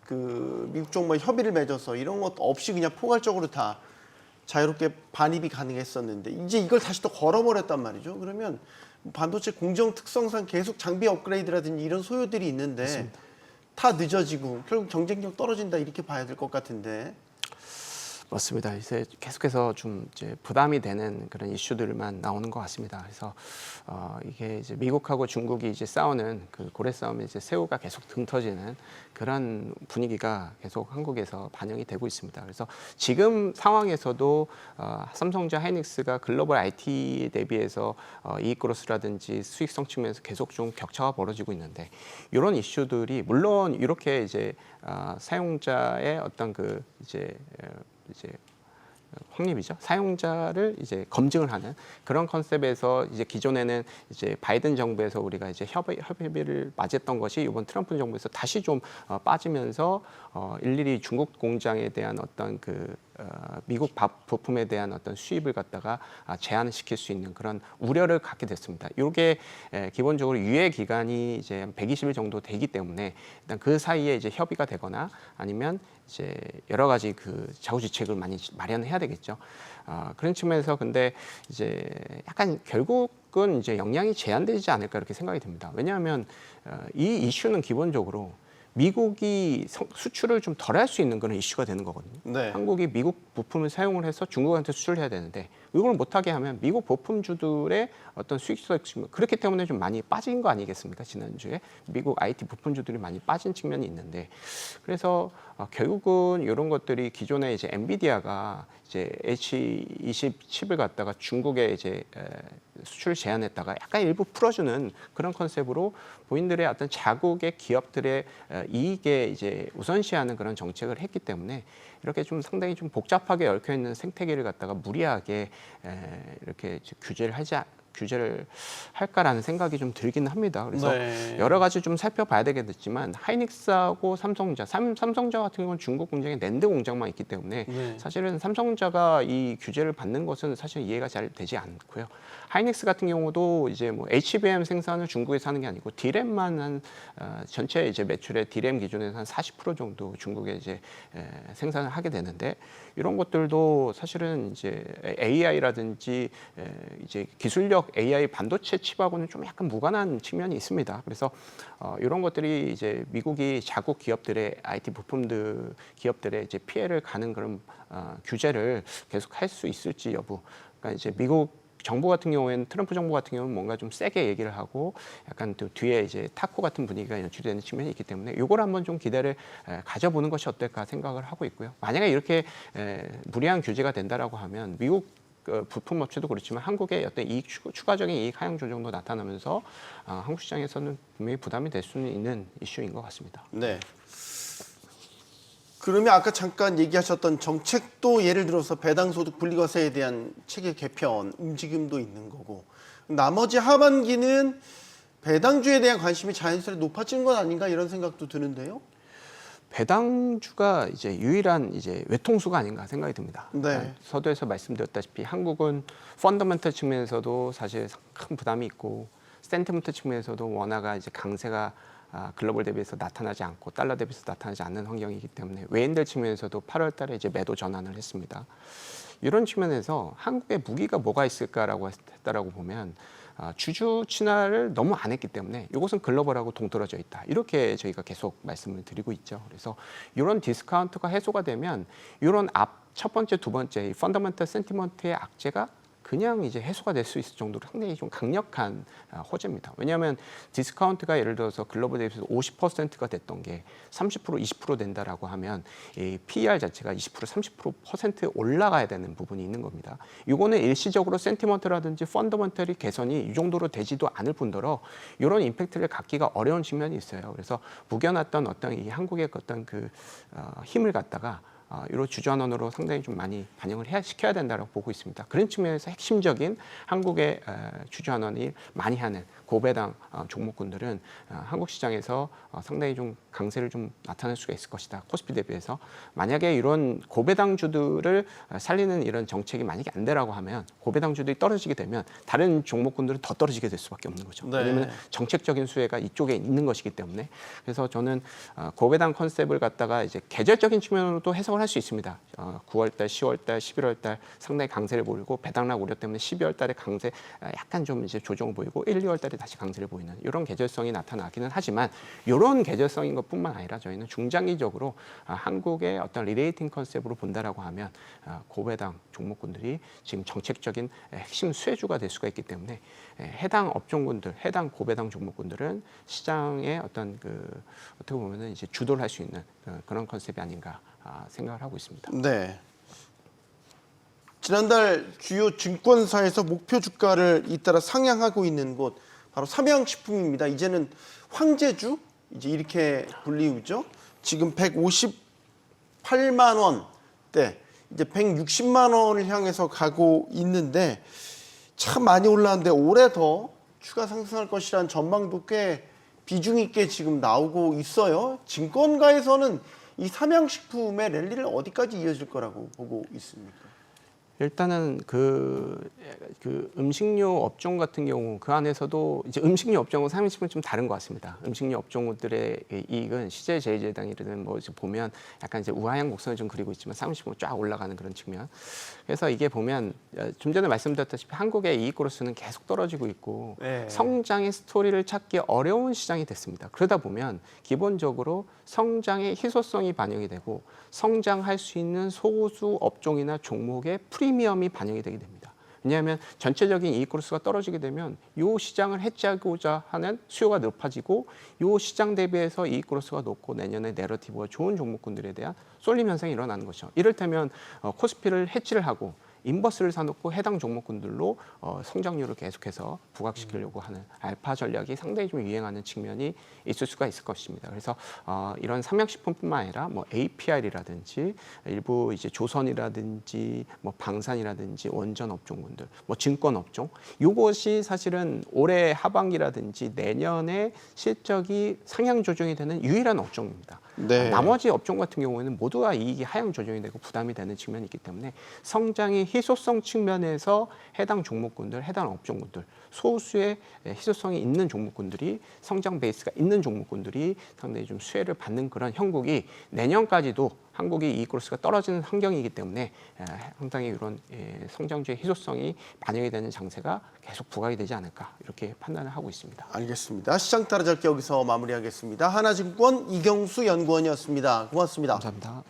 그 미국 정부와 협의를 맺어서 이런 것 없이 그냥 포괄적으로 다 자유롭게 반입이 가능했었는데 이제 이걸 다시 또 걸어버렸단 말이죠. 그러면 반도체 공정 특성상 계속 장비 업그레이드라든지 이런 소요들이 있는데 맞습니다. 다 늦어지고 결국 경쟁력 떨어진다 이렇게 봐야 될 것 같은데. 맞습니다. 이제 계속해서 좀 이제 부담이 되는 그런 이슈들만 나오는 것 같습니다. 그래서 이게 이제 미국하고 중국이 이제 싸우는 그 고래 싸움에 이제 새우가 계속 등 터지는 그런 분위기가 계속 한국에서 반영이 되고 있습니다. 그래서 지금 상황에서도 삼성전자, 하이닉스가 글로벌 IT에 대비해서 이익 그로스라든지 수익성 측면에서 계속 좀 격차가 벌어지고 있는데 이런 이슈들이 물론 이렇게 이제 사용자의 어떤 그 이제 확립이죠. 사용자를 이제 검증을 하는 그런 컨셉에서 이제 기존에는 이제 바이든 정부에서 우리가 이제 협의를 맞았던 것이 이번 트럼프 정부에서 다시 좀 빠지면서 일일이 중국 공장에 대한 어떤 그 미국 부품에 대한 어떤 수입을 갖다가 제한을 시킬 수 있는 그런 우려를 갖게 됐습니다. 이게 기본적으로 유예 기간이 이제 120일 정도 되기 때문에 일단 그 사이에 이제 협의가 되거나 아니면 이제 여러 가지 그 자구지책을 많이 마련해야 되겠죠. 그런 측면에서 근데 이제 약간 결국은 이제 역량이 제한되지 않을까 이렇게 생각이 듭니다. 왜냐하면 이 이슈는 기본적으로 미국이 수출을 좀 덜 할 수 있는 그런 이슈가 되는 거거든요. 네. 한국이 미국 부품을 사용을 해서 중국한테 수출을 해야 되는데 이걸 못하게 하면 미국 부품주들의 어떤 수익성 그렇기 때문에 좀 많이 빠진 거 아니겠습니까? 지난주에 미국 IT 부품주들이 많이 빠진 측면이 있는데 그래서 결국은 이런 것들이 기존에 이제 엔비디아가 이제 H20 칩을 갖다가 중국에 이제 수출 제한했다가 약간 일부 풀어주는 그런 컨셉으로 본인들의 어떤 자국의 기업들의 이익에 이제 우선시하는 그런 정책을 했기 때문에 이렇게 좀 상당히 좀 복잡하게 얽혀 있는 생태계를 갖다가 무리하게 이렇게 규제를 할까라는 생각이 좀 들긴 합니다. 그래서 네. 여러 가지 좀 살펴봐야 되겠지만 하이닉스하고 삼성전자 같은 경우는 중국 공장에 낸드 공장만 있기 때문에 네. 사실은 삼성전자가 이 규제를 받는 것은 사실 이해가 잘 되지 않고요. 하이닉스 같은 경우도 이제 뭐 HBM 생산을 중국에서 하는 게 아니고 D램만 한 전체 이제 매출의 D램 기준에서 한 40% 정도 중국에 이제 생산을 하게 되는데 이런 것들도 사실은 이제 AI라든지 이제 기술력 AI 반도체 칩하고는 좀 약간 무관한 측면이 있습니다. 그래서 이런 것들이 이제 미국이 자국 기업들의 IT 부품들 기업들의 이제 피해를 가는 그런 규제를 계속 할 수 있을지 여부. 그러니까 이제 미국 정부 같은 경우에는 트럼프 정부 같은 경우는 뭔가 좀 세게 얘기를 하고 약간 또 뒤에 이제 타코 같은 분위기가 연출되는 측면이 있기 때문에 이걸 한번 좀 기대를 가져보는 것이 어떨까 생각을 하고 있고요. 만약에 이렇게 무리한 규제가 된다라고 하면 미국 부품 업체도 그렇지만 한국의 어떤 추가적인 이익 하향 조정도 나타나면서 한국 시장에서는 분명히 부담이 될 수는 있는 이슈인 것 같습니다. 네. 그러면 아까 잠깐 얘기하셨던 정책도 예를 들어서 배당소득 분리과세에 대한 체계 개편 움직임도 있는 거고 나머지 하반기는 배당주에 대한 관심이 자연스레 높아지는 건 아닌가 이런 생각도 드는데요. 배당주가 이제 유일한 이제 외통수가 아닌가 생각이 듭니다. 네. 서두에서 말씀드렸다시피 한국은 펀더멘털 측면에서도 사실 큰 부담이 있고 센티멘트 측면에서도 원화가 이제 강세가 글로벌 대비해서 나타나지 않고 달러 대비해서 나타나지 않는 환경이기 때문에 외인들 측면에서도 8월 달에 이제 매도 전환을 했습니다. 이런 측면에서 한국의 무기가 뭐가 있을까라고 했다라고 보면 주주 친화를 너무 안 했기 때문에 이것은 글로벌하고 동떨어져 있다. 이렇게 저희가 계속 말씀을 드리고 있죠. 그래서 이런 디스카운트가 해소가 되면 이런 첫 번째, 두 번째 이 펀더멘털 센티먼트의 악재가 그냥 이제 해소가 될 수 있을 정도로 상당히 좀 강력한 호재입니다. 왜냐하면 디스카운트가 예를 들어서 글로벌 대비해서 50%가 됐던 게 30%, 20% 된다라고 하면 이 PER 자체가 20%, 30% 올라가야 되는 부분이 있는 겁니다. 이거는 일시적으로 센티먼트라든지 펀더멘털이 개선이 이 정도로 되지도 않을 뿐더러 이런 임팩트를 갖기가 어려운 측면이 있어요. 그래서 묵여놨던 어떤 이 한국의 어떤 그 힘을 갖다가 이런 주저환원으로 상당히 좀 많이 반영을 시켜야 된다고 보고 있습니다. 그런 측면에서 핵심적인 한국의 주저환원이 많이 하는 고배당 종목군들은 한국 시장에서 상당히 좀 강세를 좀 나타낼 수가 있을 것이다. 코스피 대비해서 만약에 이런 고배당주들을 살리는 이런 정책이 만약에 안 되라고 하면 고배당주들이 떨어지게 되면 다른 종목군들은 더 떨어지게 될 수밖에 없는 거죠. 네. 왜냐하면 정책적인 수혜가 이쪽에 있는 것이기 때문에 그래서 저는 고배당 컨셉을 갖다가 이제 계절적인 측면으로도 해석을 할 수 있습니다. 9월달, 10월달, 11월달 상당히 강세를 보이고 배당락 우려 때문에 12월달에 강세 약간 좀 이제 조정을 보이고 1, 2월달에 다시 강세를 보이는 이런 계절성이 나타나기는 하지만 이런 계절성인 것뿐만 아니라 저희는 중장기적으로 한국의 어떤 리레이팅 컨셉으로 본다라고 하면 고배당 종목군들이 지금 정책적인 핵심 수혜주가 될 수가 있기 때문에 해당 업종군들, 해당 고배당 종목군들은 시장의 어떤 어떻게 보면은 이제 주도를 할 수 있는 그런 컨셉이 아닌가 생각을 하고 있습니다. 네. 지난달 주요 증권사에서 목표 주가를 잇따라 상향하고 있는 곳 바로 삼양식품입니다. 이제는 황제주 이제 이렇게 불리우죠. 지금 158만 원대 이제 160만 원을 향해서 가고 있는데 참 많이 올랐는데 올해 더 추가 상승할 것이라는 전망도 꽤 비중 있게 지금 나오고 있어요. 증권가에서는 이 삼양식품의 랠리를 어디까지 이어질 거라고 보고 있습니까? 일단은 그 음식료 업종 같은 경우 그 안에서도 이제 음식료 업종은 삼양식품은 좀 다른 것 같습니다. 음식료 업종들의 이익은 CJ제일제당이든 뭐 이제 보면 약간 이제 우하향 곡선을 좀 그리고 있지만 삼양식품은 쫙 올라가는 그런 측면. 그래서 이게 보면 좀 전에 말씀드렸다시피 한국의 이익 그로스는 계속 떨어지고 있고 네. 성장의 스토리를 찾기 어려운 시장이 됐습니다. 그러다 보면 기본적으로 성장의 희소성이 반영이 되고 성장할 수 있는 소수 업종이나 종목의 프리미엄이 반영이 되게 됩니다. 왜냐하면 전체적인 이익 그로스가 떨어지게 되면 이 시장을 해치하고자 하는 수요가 높아지고 이 시장 대비해서 이익 그로스가 높고 내년에 내러티브가 좋은 종목군들에 대한 쏠림 현상이 일어나는 거죠. 이를테면 코스피를 해치를 하고 인버스를 사놓고 해당 종목군들로 성장률을 계속해서 부각시키려고 하는 알파 전략이 상당히 좀 유행하는 측면이 있을 수가 있을 것입니다. 그래서 이런 삼양식품뿐만 아니라 뭐 APR이라든지 일부 이제 조선이라든지 뭐 방산이라든지 원전 업종군들, 뭐 증권 업종, 이것이 사실은 올해 하반기라든지 내년에 실적이 상향 조정이 되는 유일한 업종입니다. 네. 나머지 업종 같은 경우에는 모두가 이익이 하향 조정이 되고 부담이 되는 측면이 있기 때문에 성장의 희소성 측면에서 해당 종목군들, 해당 업종군들, 소수의 희소성이 있는 종목군들이 성장 베이스가 있는 종목군들이 상당히 좀 수혜를 받는 그런 형국이 내년까지도 한국의 이익 그로스가 떨어지는 환경이기 때문에 상당히 이런 성장주의 희소성이 반영이 되는 장세가 계속 부각이 되지 않을까 이렇게 판단을 하고 있습니다. 알겠습니다. 시장 따라잡기 여기서 마무리하겠습니다. 하나증권 이경수 연구원이었습니다. 고맙습니다. 감사합니다.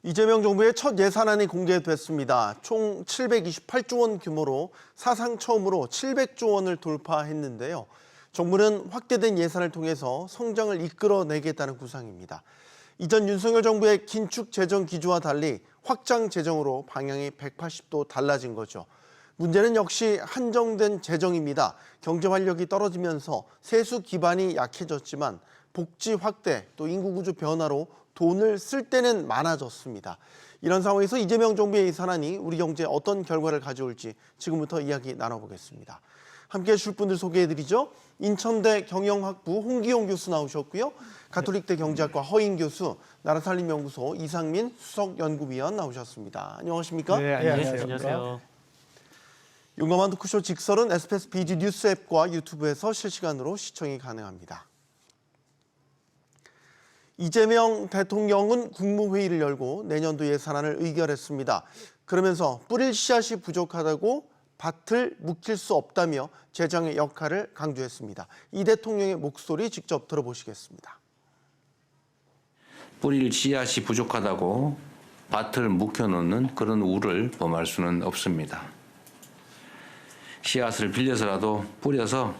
이재명 정부의 첫 예산안이 공개됐습니다. 총 728조 원 규모로 사상 처음으로 700조 원을 돌파했는데요. 정부는 확대된 예산을 통해서 성장을 이끌어내겠다는 구상입니다. 이전 윤석열 정부의 긴축 재정 기조와 달리 확장 재정으로 방향이 180도 달라진 거죠. 문제는 역시 한정된 재정입니다. 경제 활력이 떨어지면서 세수 기반이 약해졌지만 복지 확대 또 인구 구조 변화로 돈을 쓸 때는 많아졌습니다. 이런 상황에서 이재명 정부의 예산안이 우리 경제에 어떤 결과를 가져올지 지금부터 이야기 나눠보겠습니다. 함께해 주실 분들 소개해드리죠. 인천대 경영학부 홍기용 교수 나오셨고요. 가톨릭대 경제학과 허인 교수, 나라살림연구소 이상민 수석연구위원 나오셨습니다. 안녕하십니까? 네, 안녕하세요. 용감한 토크쇼 직설은 SBS BG 뉴스 앱과 유튜브에서 실시간으로 시청이 가능합니다. 이재명 대통령은 국무회의를 열고 내년도 예산안을 의결했습니다. 그러면서 뿌릴 씨앗이 부족하다고 밭을 묵힐 수 없다며 재정의 역할을 강조했습니다. 이 대통령의 목소리 직접 들어보시겠습니다. 뿌릴 씨앗이 부족하다고 밭을 묵혀놓는 그런 우를 범할 수는 없습니다. 씨앗을 빌려서라도 뿌려서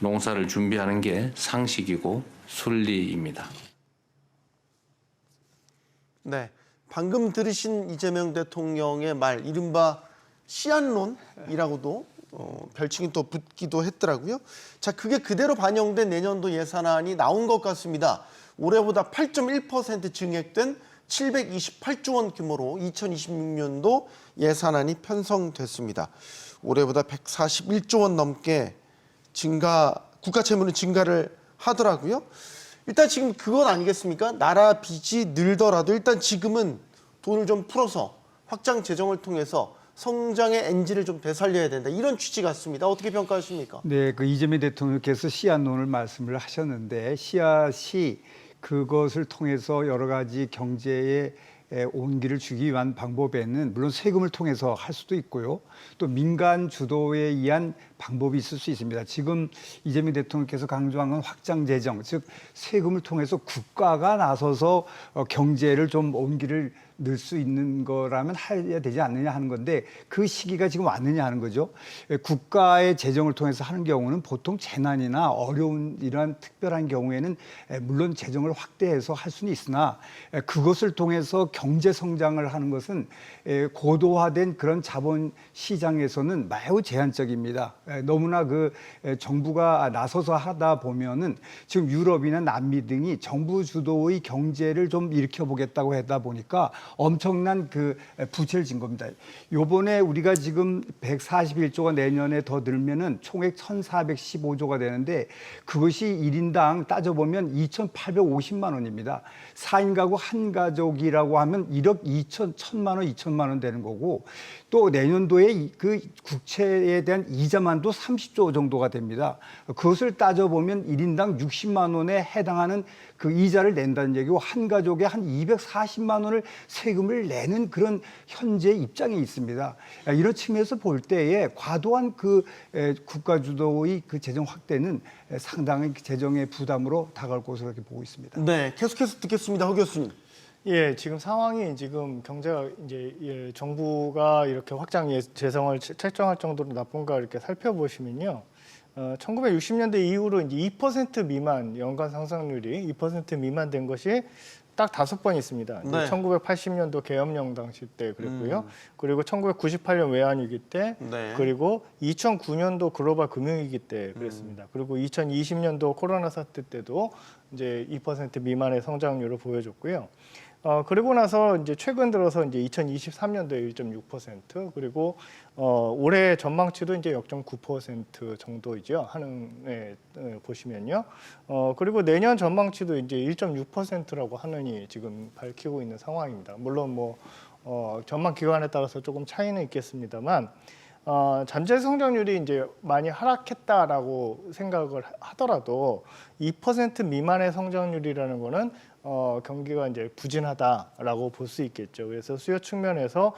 농사를 준비하는 게 상식이고 순리입니다. 네, 방금 들으신 이재명 대통령의 말, 이른바 씨앗론이라고도 별칭이 또 붙기도 했더라고요. 자, 그게 그대로 반영된 내년도 예산안이 나온 것 같습니다. 올해보다 8.1% 증액된 728조 원 규모로 2026년도 예산안이 편성됐습니다. 올해보다 141조 원 넘게 국가 채무는 증가를 하더라고요. 일단 지금 그건 아니겠습니까? 나라 빚이 늘더라도 일단 지금은 돈을 좀 풀어서 확장 재정을 통해서 성장의 엔진을 좀 되살려야 된다. 이런 취지 같습니다. 어떻게 평가하십니까? 네, 그 이재명 대통령께서 씨앗론을 말씀을 하셨는데 씨앗이 그것을 통해서 여러 가지 경제에 온기를 주기 위한 방법에는 물론 세금을 통해서 할 수도 있고요. 또 민간 주도에 의한 방법이 있을 수 있습니다. 지금 이재명 대통령께서 강조한 건 확장 재정, 즉 세금을 통해서 국가가 나서서 경제를 좀 온기를 늘 수 있는 거라면 해야 되지 않느냐 하는 건데 그 시기가 지금 왔느냐 하는 거죠. 국가의 재정을 통해서 하는 경우는 보통 재난이나 어려운 이러한 특별한 경우에는 물론 재정을 확대해서 할 수는 있으나 그것을 통해서 경제 성장을 하는 것은 고도화된 그런 자본 시장에서는 매우 제한적입니다. 너무나 그 정부가 나서서 하다 보면은 지금 유럽이나 남미 등이 정부 주도의 경제를 좀 일으켜 보겠다고 하다 보니까 엄청난 그 부채를 진 겁니다. 요번에 우리가 지금 141조가 내년에 더 늘면은 총액 1,415조가 되는데 그것이 1인당 따져보면 2,850만 원입니다. 4인 가구 한 가족이라고 하면 1억 1,000만 원, 2천만 원 되는 거고 또 내년도에 그 국채에 대한 이자만도 30조 정도가 됩니다. 그것을 따져보면 1인당 60만 원에 해당하는 그 이자를 낸다는 얘기고 한 가족에 한 240만 원을 세금을 내는 그런 현재 입장에 있습니다. 이런 측면에서 볼 때에 과도한 그 국가 주도의 그 재정 확대는 상당히 재정의 부담으로 다가올 것으로 이렇게 보고 있습니다. 네, 계속해서 듣겠습니다. 허 교수님. 예, 지금 상황이 지금 경제가 이제 정부가 이렇게 확장 재정을 책정할 정도로 나쁜가 이렇게 살펴보시면요. 1960년대 이후로 이제 2% 미만 연간 상승률이 2% 미만 된 것이 딱 5번 있습니다. 네. 1980년도 계엄령 당시 때 그랬고요. 그리고 1998년 외환위기 때, 네. 그리고 2009년도 글로벌 금융위기 때 그랬습니다. 그리고 2020년도 코로나 사태 때도 이제 2% 미만의 성장률을 보여줬고요. 그리고 나서 이제 최근 들어서 이제 2023년도에 1.6% 그리고 올해 전망치도 이제 0.9% 정도이죠. 하는 보시면요. 그리고 내년 전망치도 이제 1.6%라고 하느니 지금 밝히고 있는 상황입니다. 물론 뭐 전망 기관에 따라서 조금 차이는 있겠습니다만 잠재 성장률이 이제 많이 하락했다라고 생각을 하더라도 2% 미만의 성장률이라는 거는 경기가 이제 부진하다라고 볼 수 있겠죠. 그래서 수요 측면에서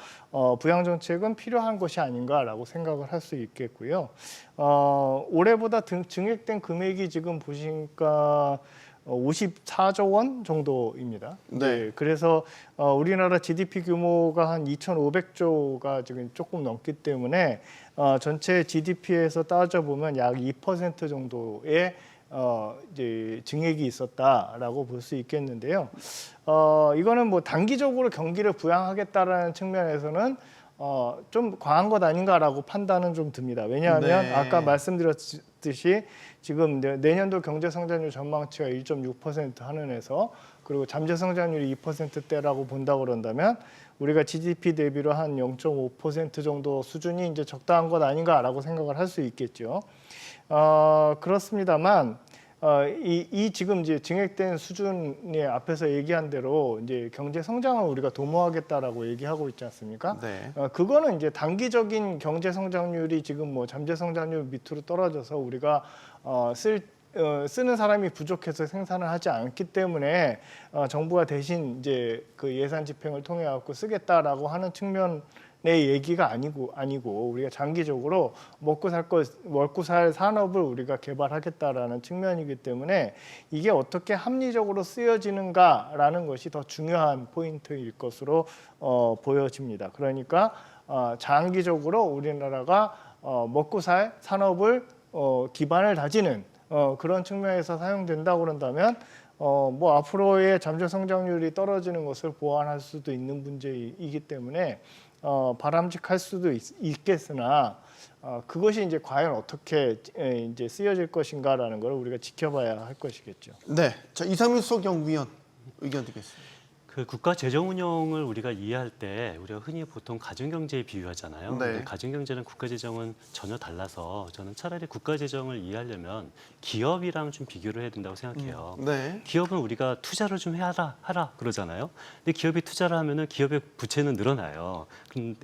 부양 정책은 필요한 것이 아닌가라고 생각을 할 수 있겠고요. 올해보다 증액된 금액이 지금 보시니까 54조 원 정도입니다. 네. 그래서 우리나라 GDP 규모가 한 2,500조가 지금 조금 넘기 때문에 전체 GDP에서 따져보면 약 2% 정도의 이제 증액이 있었다라고 볼 수 있겠는데요. 이거는 뭐 단기적으로 경기를 부양하겠다라는 측면에서는 좀 과한 것 아닌가라고 판단은 좀 듭니다. 왜냐하면 네. 아까 말씀드렸듯이 지금 내년도 경제 성장률 전망치가 1.6% 한은에서 그리고 잠재 성장률이 2%대라고 본다고 그런다면 우리가 GDP 대비로 한 0.5% 정도 수준이 이제 적당한 것 아닌가라고 생각을 할 수 있겠죠. 그렇습니다만 이 지금 이제 증액된 수준에 앞에서 얘기한 대로 이제 경제 성장을 우리가 도모하겠다라고 얘기하고 있지 않습니까? 네. 그거는 이제 단기적인 경제 성장률이 지금 뭐 잠재 성장률 밑으로 떨어져서 우리가 쓰는 사람이 부족해서 생산을 하지 않기 때문에 정부가 대신 이제 그 예산 집행을 통해 갖고 쓰겠다라고 하는 측면의 얘기가 아니고 우리가 장기적으로 먹고 살 산업을 우리가 개발하겠다라는 측면이기 때문에 이게 어떻게 합리적으로 쓰여지는가라는 것이 더 중요한 포인트일 것으로 보여집니다. 그러니까 장기적으로 우리나라가 먹고 살 산업을 기반을 다지는 그런 측면에서 사용된다고 그런다면 뭐 앞으로의 잠재 성장률이 떨어지는 것을 보완할 수도 있는 문제이기 때문에 바람직할 수도 있겠으나 그것이 이제 과연 어떻게 이제 쓰여질 것인가라는 걸 우리가 지켜봐야 할 것이겠죠. 네. 자, 이상민 수석연구위원 의견 듣겠습니다. 그 국가 재정 운영을 우리가 이해할 때 우리가 흔히 보통 가정경제에 비유하잖아요. 네. 근데 가정경제는 국가 재정은 전혀 달라서 저는 차라리 국가 재정을 이해하려면 기업이랑 좀 비교를 해야 된다고 생각해요. 네. 기업은 우리가 투자를 좀 하라 그러잖아요. 근데 기업이 투자를 하면은 기업의 부채는 늘어나요.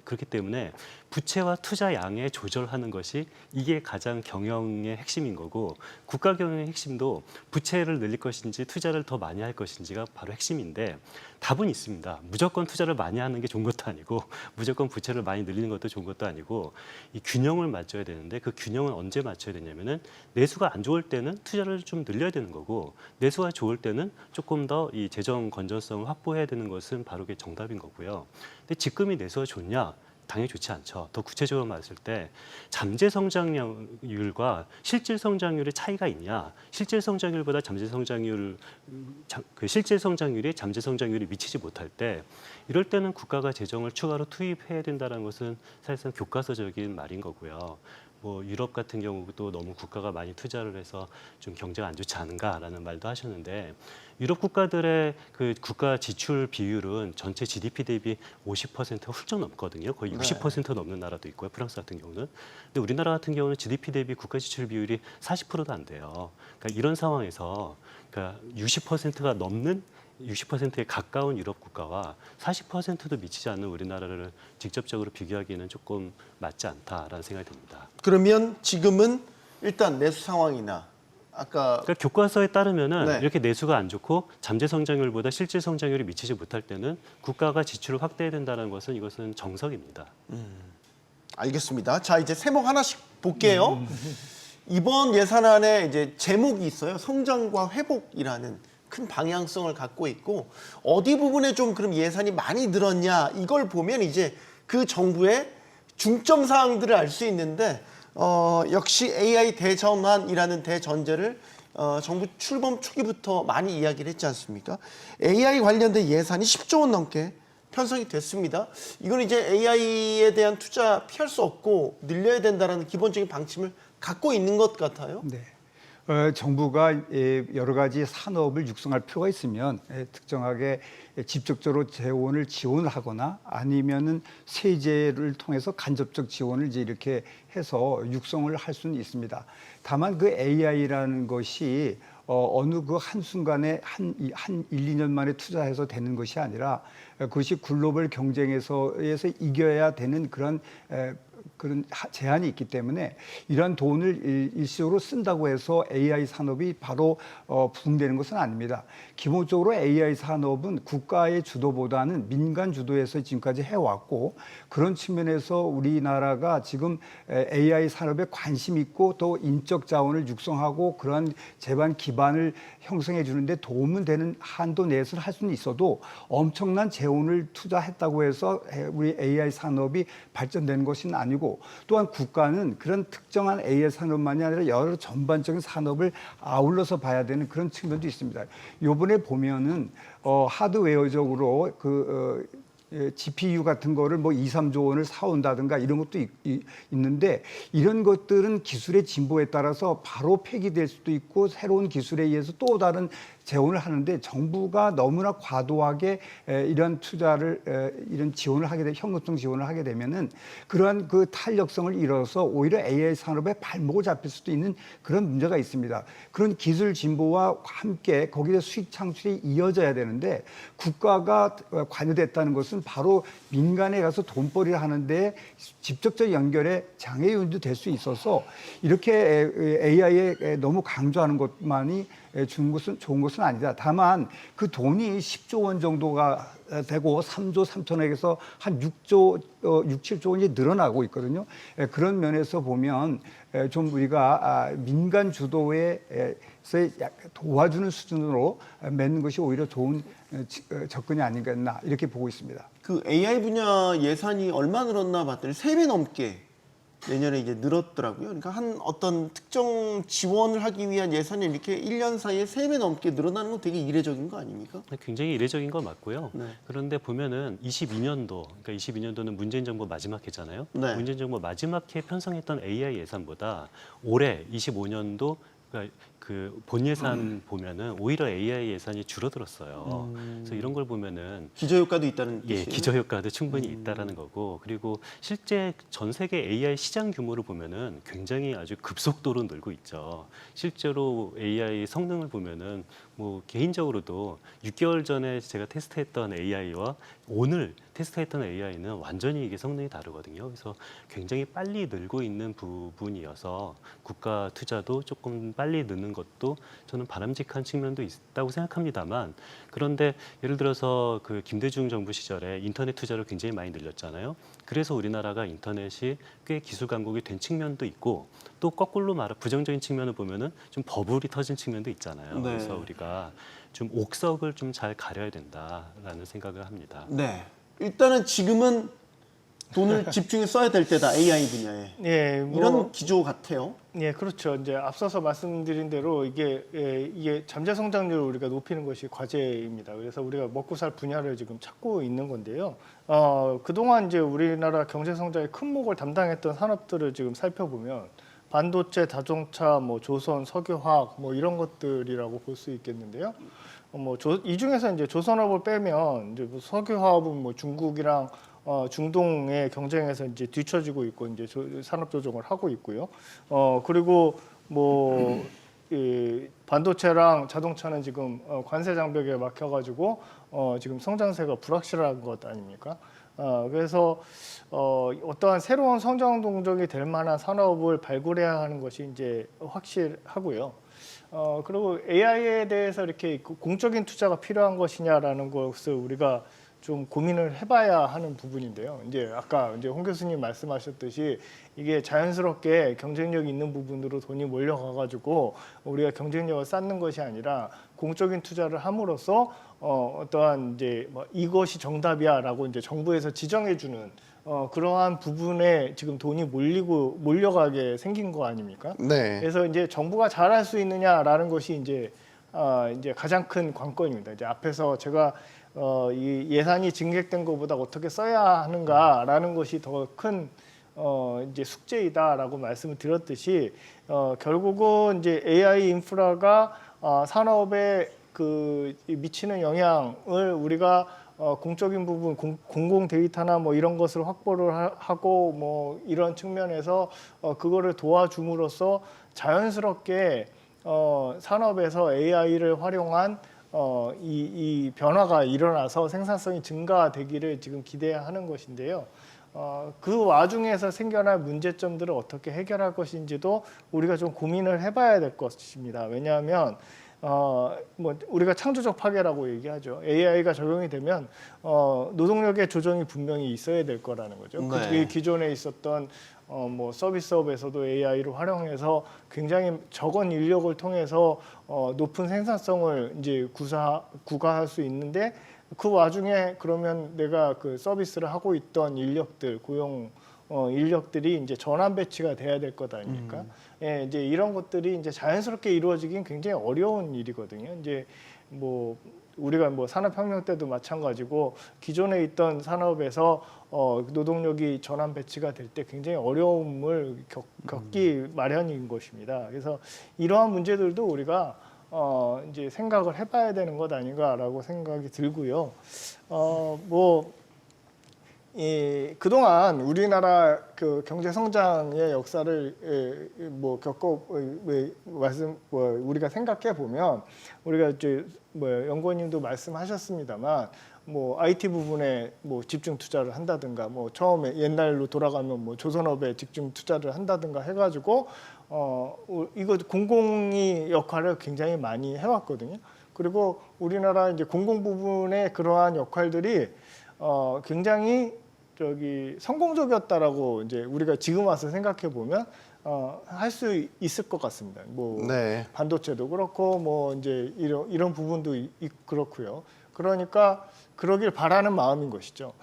그렇기 때문에 부채와 투자 양에 조절하는 것이 이게 가장 경영의 핵심인 거고 국가 경영의 핵심도 부채를 늘릴 것인지 투자를 더 많이 할 것인지가 바로 핵심인데 답은 있습니다. 무조건 투자를 많이 하는 게 좋은 것도 아니고 무조건 부채를 많이 늘리는 것도 좋은 것도 아니고 이 균형을 맞춰야 되는데 그 균형은 언제 맞춰야 되냐면은 내수가 안 좋을 때는 투자를 좀 늘려야 되는 거고 내수가 좋을 때는 조금 더 이 재정 건전성을 확보해야 되는 것은 바로 그게 정답인 거고요. 근데 지금이 내수가 좋냐? 당연히 좋지 않죠. 더 구체적으로 말했을 때 잠재 성장률과 실질 성장률의 차이가 있냐? 실질 성장률보다 잠재 성장률이 잠재 성장률이 미치지 못할 때 이럴 때는 국가가 재정을 추가로 투입해야 된다는 것은 사실상 교과서적인 말인 거고요. 뭐 유럽 같은 경우도 너무 국가가 많이 투자를 해서 좀 경제가 안 좋지 않은가라는 말도 하셨는데 유럽 국가들의 그 국가 지출 비율은 전체 GDP 대비 50%가 훌쩍 넘거든요. 거의 60% 넘는 나라도 있고요. 프랑스 같은 경우는. 근데 우리나라 같은 경우는 GDP 대비 국가 지출 비율이 40%도 안 돼요. 그러니까 이런 상황에서 그러니까 60%가 넘는 60%에 가까운 유럽 국가와 40%도 미치지 않는 우리나라를 직접적으로 비교하기에는 조금 맞지 않다라는 생각이 듭니다. 그러면 지금은 일단 내수 상황이나 아까 그러니까 교과서에 따르면은 네. 이렇게 내수가 안 좋고 잠재 성장률보다 실질 성장률이 미치지 못할 때는 국가가 지출을 확대해야 된다는 것은 이것은 정석입니다. 알겠습니다. 자, 이제 세목 하나씩 볼게요. 이번 예산안에 이제 제목이 있어요. 성장과 회복이라는 큰 방향성을 갖고 있고 어디 부분에 좀 그럼 예산이 많이 늘었냐 이걸 보면 이제 그 정부의 중점 사항들을 알 수 있는데 역시 AI 대전환이라는 대전제를 정부 출범 초기부터 많이 이야기를 했지 않습니까? AI 관련된 예산이 10조 원 넘게 편성이 됐습니다. 이건 이제 AI에 대한 투자 피할 수 없고 늘려야 된다는 기본적인 방침을 갖고 있는 것 같아요. 네. 정부가 여러 가지 산업을 육성할 필요가 있으면 특정하게 직접적으로 재원을 지원을 하거나 아니면은 세제를 통해서 간접적 지원을 이제 이렇게 해서 육성을 할 수는 있습니다. 다만 그 AI라는 것이 어느 그 한순간에 한 1, 2년 만에 투자해서 되는 것이 아니라 그것이 글로벌 경쟁에서 이겨야 되는 그런 제한이 있기 때문에 이러한 돈을 일시적으로 쓴다고 해서 AI 산업이 바로 부흥되는 것은 아닙니다. 기본적으로 AI 산업은 국가의 주도보다는 민간 주도에서 지금까지 해왔고 그런 측면에서 우리나라가 지금 AI 산업에 관심 있고 또 인적 자원을 육성하고 그러한 제반 기반을 형성해 주는데 도움은 되는 한도 내에서 할 수는 있어도 엄청난 재원을 투자했다고 해서 우리 AI 산업이 발전되는 것은 아니고 또한 국가는 그런 특정한 AI 산업만이 아니라 여러 전반적인 산업을 아울러서 봐야 되는 그런 측면도 있습니다. 요번에 보면은 하드웨어적으로 GPU 같은 거를 뭐 2, 3조 원을 사온다든가 이런 것도 있는데 이런 것들은 기술의 진보에 따라서 바로 폐기될 수도 있고 새로운 기술에 의해서 또 다른 재원을 하는데 정부가 너무나 과도하게 이런 투자를 이런 지원을 하게 되 현금성 지원을 하게 되면은 그러한 그 탄력성을 잃어서 오히려 AI 산업에 발목을 잡힐 수도 있는 그런 문제가 있습니다. 그런 기술 진보와 함께 거기에 수익 창출이 이어져야 되는데 국가가 관여됐다는 것은 바로 민간에 가서 돈벌이를 하는데 직접적 연결에 장애 요인도 될 수 있어서 이렇게 AI에 너무 강조하는 것만이 좋은 것은 아니다. 다만 그 돈이 10조 원 정도가 되고 3조 3천억에서 한 6, 7조 원이 늘어나고 있거든요. 그런 면에서 보면 좀 우리가 민간 주도에 도와주는 수준으로 맺는 것이 오히려 좋은 접근이 아니겠나 이렇게 보고 있습니다. 그 AI 분야 예산이 얼마 늘었나 봤더니 3배 넘게 내년에 이제 늘었더라고요. 그러니까 한 어떤 특정 지원을 하기 위한 예산이 이렇게 1년 사이에 3배 넘게 늘어나는 건 되게 이례적인 거 아닙니까? 굉장히 이례적인 건 맞고요. 네. 그런데 보면은 22년도, 그러니까 22년도는 문재인 정부 마지막 해잖아요. 네. 문재인 정부 마지막 해 편성했던 AI 예산보다 올해 25년도 그러니까 그 본 예산 보면은 오히려 AI 예산이 줄어들었어요. 그래서 이런 걸 보면은 기저효과도 있다는 예, 뜻이에요. 기저효과도 충분히 있다라는 거고, 그리고 실제 전 세계 AI 시장 규모를 보면은 굉장히 아주 급속도로 늘고 있죠. 실제로 AI 성능을 보면은 뭐 개인적으로도 6개월 전에 제가 테스트했던 AI와 오늘 테스트했던 AI는 완전히 이게 성능이 다르거든요. 그래서 굉장히 빨리 늘고 있는 부분이어서 국가 투자도 조금 빨리 느는 것도 저는 바람직한 측면도 있다고 생각합니다만, 그런데 예를 들어서 그 김대중 정부 시절에 인터넷 투자를 굉장히 많이 늘렸잖아요. 그래서 우리나라가 인터넷이 꽤 기술 강국이 된 측면도 있고, 또 거꾸로 말해 부정적인 측면을 보면은 좀 버블이 터진 측면도 있잖아요. 네. 그래서 우리가 좀 옥석을 좀 잘 가려야 된다라는 생각을 합니다. 네. 일단은 지금은 돈을 집중해 써야 될 때다, AI 분야에. 예, 이런 기조 같아요. 예, 그렇죠. 이제 앞서서 말씀드린 대로 이게 잠재 성장률을 우리가 높이는 것이 과제입니다. 그래서 우리가 먹고 살 분야를 지금 찾고 있는 건데요. 그동안 이제 우리나라 경제 성장의 큰 목을 담당했던 산업들을 지금 살펴보면 반도체, 자동차, 뭐 조선, 석유화학 뭐 이런 것들이라고 볼 수 있겠는데요. 이 중에서 이제 조선업을 빼면 이제 뭐 석유화업은 뭐 중국이랑 중동의 경쟁에서 이제 뒤처지고 있고 이제 산업 조정을 하고 있고요. 그리고 뭐 반도체랑 자동차는 지금 관세 장벽에 막혀가지고 지금 성장세가 불확실한 것 아닙니까? 그래서 어떠한 새로운 성장 동력이 될 만한 산업을 발굴해야 하는 것이 이제 확실하고요. 그리고 AI에 대해서 이렇게 공적인 투자가 필요한 것이냐라는 것을 우리가 좀 고민을 해봐야 하는 부분인데요. 이제 아까 이제 홍 교수님 말씀하셨듯이 이게 자연스럽게 경쟁력 있는 부분으로 돈이 몰려가가지고 우리가 경쟁력을 쌓는 것이 아니라 공적인 투자를 함으로써 어떠한 이제 뭐 이것이 정답이야라고 이제 정부에서 지정해주는 그러한 부분에 지금 돈이 몰려가게 생긴 거 아닙니까? 네. 그래서 이제 정부가 잘할 수 있느냐라는 것이 이제 가장 큰 관건입니다. 이제 앞에서 제가 이 예산이 증액된 것보다 어떻게 써야 하는가라는 것이 더 큰 이제 숙제이다라고 말씀을 드렸듯이 결국은 이제 AI 인프라가 산업에 그 미치는 영향을 우리가 공적인 부분, 공공 데이터나 뭐 이런 것을 확보를 하고 뭐 이런 측면에서 그거를 도와줌으로써 자연스럽게 산업에서 AI를 활용한 이 변화가 일어나서 생산성이 증가되기를 지금 기대하는 것인데요. 그 와중에서 생겨날 문제점들을 어떻게 해결할 것인지도 우리가 좀 고민을 해봐야 될 것입니다. 왜냐하면 뭐 우리가 창조적 파괴라고 얘기하죠. AI가 적용이 되면 노동력의 조정이 분명히 있어야 될 거라는 거죠. 네. 그 기존에 있었던 뭐 서비스업에서도 AI를 활용해서 굉장히 적은 인력을 통해서 높은 생산성을 이제 구가할 수 있는데, 그 와중에 그러면 내가 그 서비스를 하고 있던 인력들, 고용 인력들이 이제 전환 배치가 돼야 될 것 아닙니까? 예, 이제 이런 것들이 이제 자연스럽게 이루어지긴 굉장히 어려운 일이거든요. 이제 뭐 우리가 뭐 산업혁명 때도 마찬가지고 기존에 있던 산업에서 노동력이 전환 배치가 될 때 굉장히 어려움을 겪기 마련인 것입니다. 그래서 이러한 문제들도 우리가 이제 생각을 해봐야 되는 것 아닌가라고 생각이 들고요. 뭐 그동안 우리나라 그 경제 성장의 역사를 뭐 우리가 생각해 보면 우리가 이제 뭐 연구원님도 말씀하셨습니다만 뭐 IT 부분에 뭐 집중 투자를 한다든가 뭐 처음에 옛날로 돌아가면 뭐 조선업에 집중 투자를 한다든가 해가지고 이거 공공이 역할을 굉장히 많이 해왔거든요. 그리고 우리나라 이제 공공 부분의 그러한 역할들이 굉장히 성공적이었다라고 이제 우리가 지금 와서 생각해 보면 할 수 있을 것 같습니다. 뭐 네. 반도체도 그렇고 뭐 이제 이런 부분도 그렇고요. 그러니까 그러길 바라는 마음인 것이죠.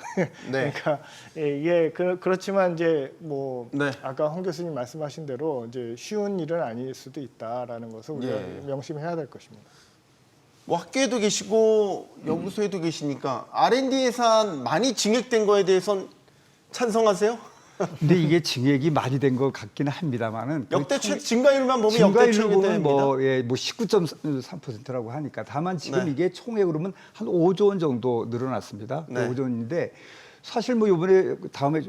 네. 그러니까 이게 그렇지만 이제 뭐 네. 아까 홍 교수님 말씀하신 대로 이제 쉬운 일은 아닐 수도 있다라는 것을 우리가 예. 명심해야 될 것입니다. 뭐 학교에도 계시고 연구소에도 계시니까 R&D 예산 많이 증액된 거에 대해선 찬성하세요? 근데 이게 증액이 많이 된 것 같기는 합니다만은 역대 증가율만 보면 역대 증가율로 보면 최고입니다. 뭐 19.3%라고 하니까 다만 지금 네. 이게 총액으로 보면 한 5조 원 정도 늘어났습니다. 네. 5조 원인데 사실 뭐 이번에 다음에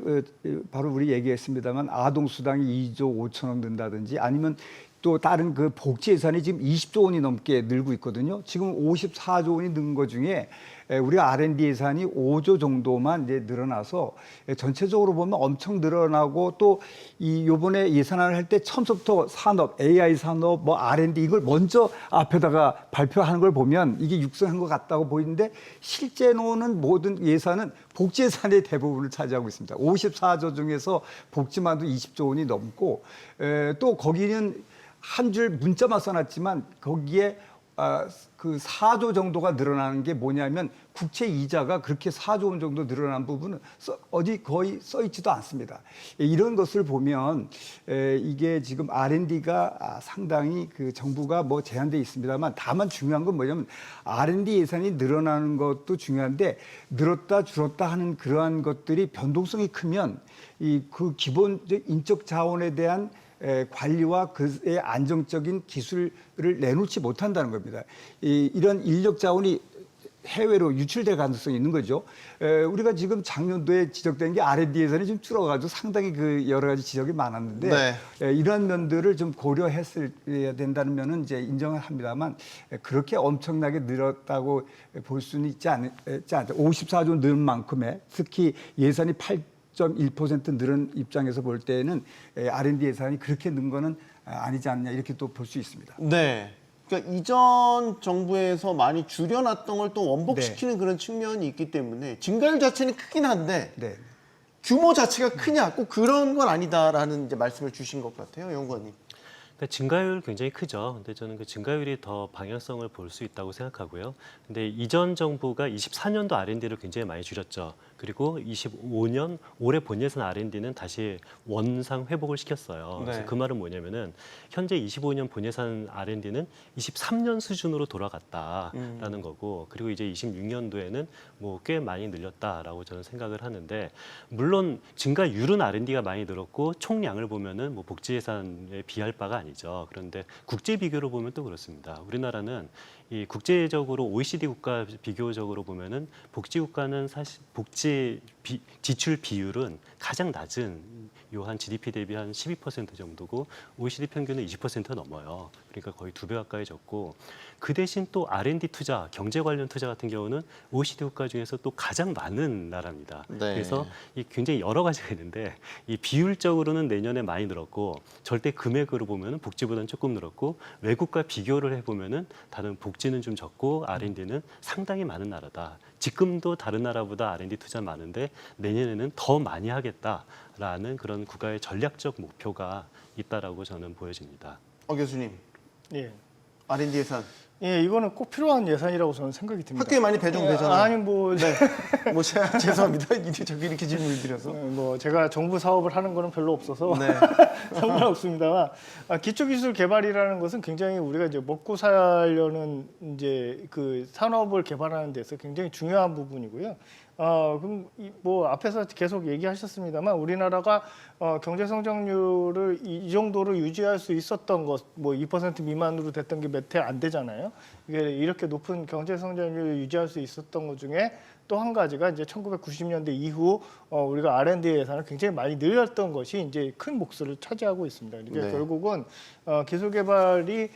바로 우리 얘기했습니다만 아동수당이 2조 5천억 는다든지 아니면 또 다른 그 복지 예산이 지금 20조 원이 넘게 늘고 있거든요. 지금 54조 원이 는 것 중에 우리가 R&D 예산이 5조 정도만 이제 늘어나서 전체적으로 보면 엄청 늘어나고 또 이 요번에 예산안을 할 때 처음부터 산업, AI 산업, 뭐 R&D 이걸 먼저 앞에다가 발표하는 걸 보면 이게 육성한 것 같다고 보이는데 실제로는 모든 예산은 복지 예산의 대부분을 차지하고 있습니다. 54조 중에서 복지만도 20조 원이 넘고 또 거기는 한 줄 문자만 써놨지만 거기에 그 4조 정도가 늘어나는 게 뭐냐면 국채 이자가 그렇게 4조 원 정도 늘어난 부분은 어디 거의 써 있지도 않습니다. 이런 것을 보면 이게 지금 R&D가 상당히 그 정부가 뭐 제한돼 있습니다만 다만 중요한 건 뭐냐면 R&D 예산이 늘어나는 것도 중요한데 늘었다 줄었다 하는 그러한 것들이 변동성이 크면 이 그 기본적 인적 자원에 대한 관리와 그의 안정적인 기술을 내놓지 못한다는 겁니다. 이런 인력 자원이 해외로 유출될 가능성이 있는 거죠. 우리가 지금 작년도에 지적된 게 R&D 예산이 좀 줄어가지고 상당히 그 여러 가지 지적이 많았는데 이런 면들을 좀 고려했어야 된다는 면은 이제 인정을 합니다만 그렇게 엄청나게 늘었다고 볼 수는 있지 않다. 54조 는 만큼의 특히 예산이 8.1% 늘은 입장에서 볼 때는 R&D 예산이 그렇게 는 거는 아니지 않냐 이렇게 또 볼 수 있습니다. 네. 그러니까 이전 정부에서 많이 줄여놨던 걸 또 원복시키는 그런 측면이 있기 때문에 증가율 자체는 크긴 한데 네. 규모 자체가 크냐 꼭 그런 건 아니다라는 이제 말씀을 주신 것 같아요, 연구원님. 그러니까 증가율 굉장히 크죠. 근데 저는 그 증가율이 더 방향성을 볼 수 있다고 생각하고요. 근데 이전 정부가 24년도 R&D를 굉장히 많이 줄였죠. 그리고 25년 올해 본 예산 R&D는 다시 원상 회복을 시켰어요. 그래서 네. 그 말은 뭐냐면은 현재 25년 본 예산 R&D는 23년 수준으로 돌아갔다라는 거고, 그리고 이제 26년도에는 뭐 꽤 많이 늘렸다라고 저는 생각을 하는데, 물론 증가율은 R&D가 많이 늘었고 총량을 보면은 뭐 복지 예산에 비할 바가 아니죠. 그런데 국제 비교로 보면 또 그렇습니다. 우리나라는 이 국제적으로 OECD 국가 비교적으로 보면은 복지 국가는 사실 지출 비율은 가장 낮은 요 한 GDP 대비 한 12% 정도고 OECD 평균은 20% 넘어요. 그러니까 거의 2배 가까이 적고, 그 대신 또 R&D 투자, 경제 관련 투자 같은 경우는 OECD 국가 중에서 또 가장 많은 나라입니다. 네. 그래서 이 굉장히 여러 가지가 있는데 이 비율적으로는 내년에 많이 늘었고 절대 금액으로 보면은 복지보다는 조금 늘었고, 외국과 비교를 해보면은 다른 복지는 좀 적고 R&D는 상당히 많은 나라다. 지금도 다른 나라보다 R&D 투자 많은데 내년에는 더 많이 하겠다라는 그런 국가의 전략적 목표가 있다라고 저는 보여집니다. 교수님, 예. R&D 예산 예, 이거는 꼭 필요한 예산이라고 저는 생각이 듭니다. 학교에 많이 배정되잖아요. 아니 뭐, 뭐 제가 죄송합니다. 이렇게 질문을 드려서. 뭐 제가 정부 사업을 하는 거는 별로 없어서 네. 상관없습니다만 기초기술 개발이라는 것은 굉장히 우리가 이제 먹고 살려는 이제 그 산업을 개발하는 데서 굉장히 중요한 부분이고요. 그럼 뭐 앞에서 계속 얘기하셨습니다만 우리나라가 경제 성장률을 이 정도로 유지할 수 있었던 것, 뭐 2% 미만으로 됐던 게 몇 해 안 되잖아요. 이게 이렇게 높은 경제 성장률을 유지할 수 있었던 것 중에 또 한 가지가 이제 1990년대 이후 우리가 R&D 예산을 굉장히 많이 늘렸던 것이 이제 큰 몫을 차지하고 있습니다. 이게 네. 결국은 기술 개발이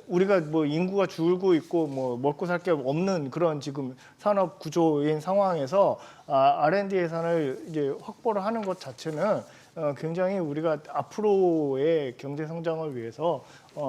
우리가 뭐 인구가 줄고 있고 뭐 먹고 살 게 없는 그런 지금 산업 구조인 상황에서 R&D 예산을 이제 확보를 하는 것 자체는 굉장히 우리가 앞으로의 경제 성장을 위해서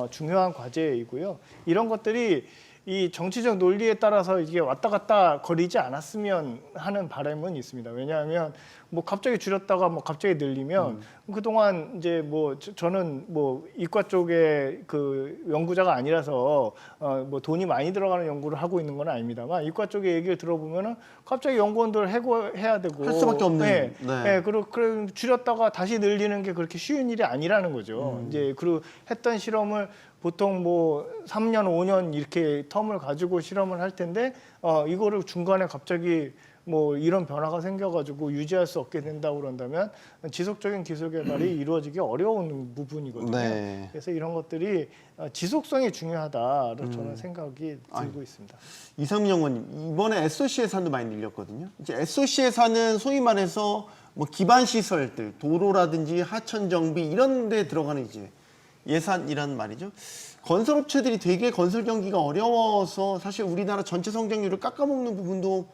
중요한 과제이고요. 이런 것들이 이 정치적 논리에 따라서 이게 왔다 갔다 거리지 않았으면 하는 바람은 있습니다. 왜냐하면 뭐 갑자기 줄였다가 뭐 갑자기 늘리면 그동안 이제 뭐 저는 뭐 이과 쪽에 그 연구자가 아니라서 뭐 돈이 많이 들어가는 연구를 하고 있는 건 아닙니다만 이과 쪽의 얘기를 들어보면은 갑자기 연구원들 해야 되고 할 수밖에 없는. 네. 네. 네. 그리고 줄였다가 다시 늘리는 게 그렇게 쉬운 일이 아니라는 거죠. 이제 그리고 했던 실험을 보통 뭐 3년, 5년 이렇게 텀을 가지고 실험을 할 텐데 이거를 중간에 갑자기 뭐 이런 변화가 생겨가지고 유지할 수 없게 된다고 그런다면 지속적인 기술 개발이 이루어지기 어려운 부분이거든요. 네. 그래서 이런 것들이 지속성이 중요하다로 저는 생각이 들고 있습니다. 이상민 연구원님, 이번에 SOC 예산도 많이 늘렸거든요. 이제 SOC 예산은 소위 말해서 뭐 기반 시설들, 도로라든지 하천 정비 이런 데 들어가는 이제 예산이란 말이죠. 건설업체들이 되게 건설 경기가 어려워서 사실 우리나라 전체 성장률을 깎아먹는 부분도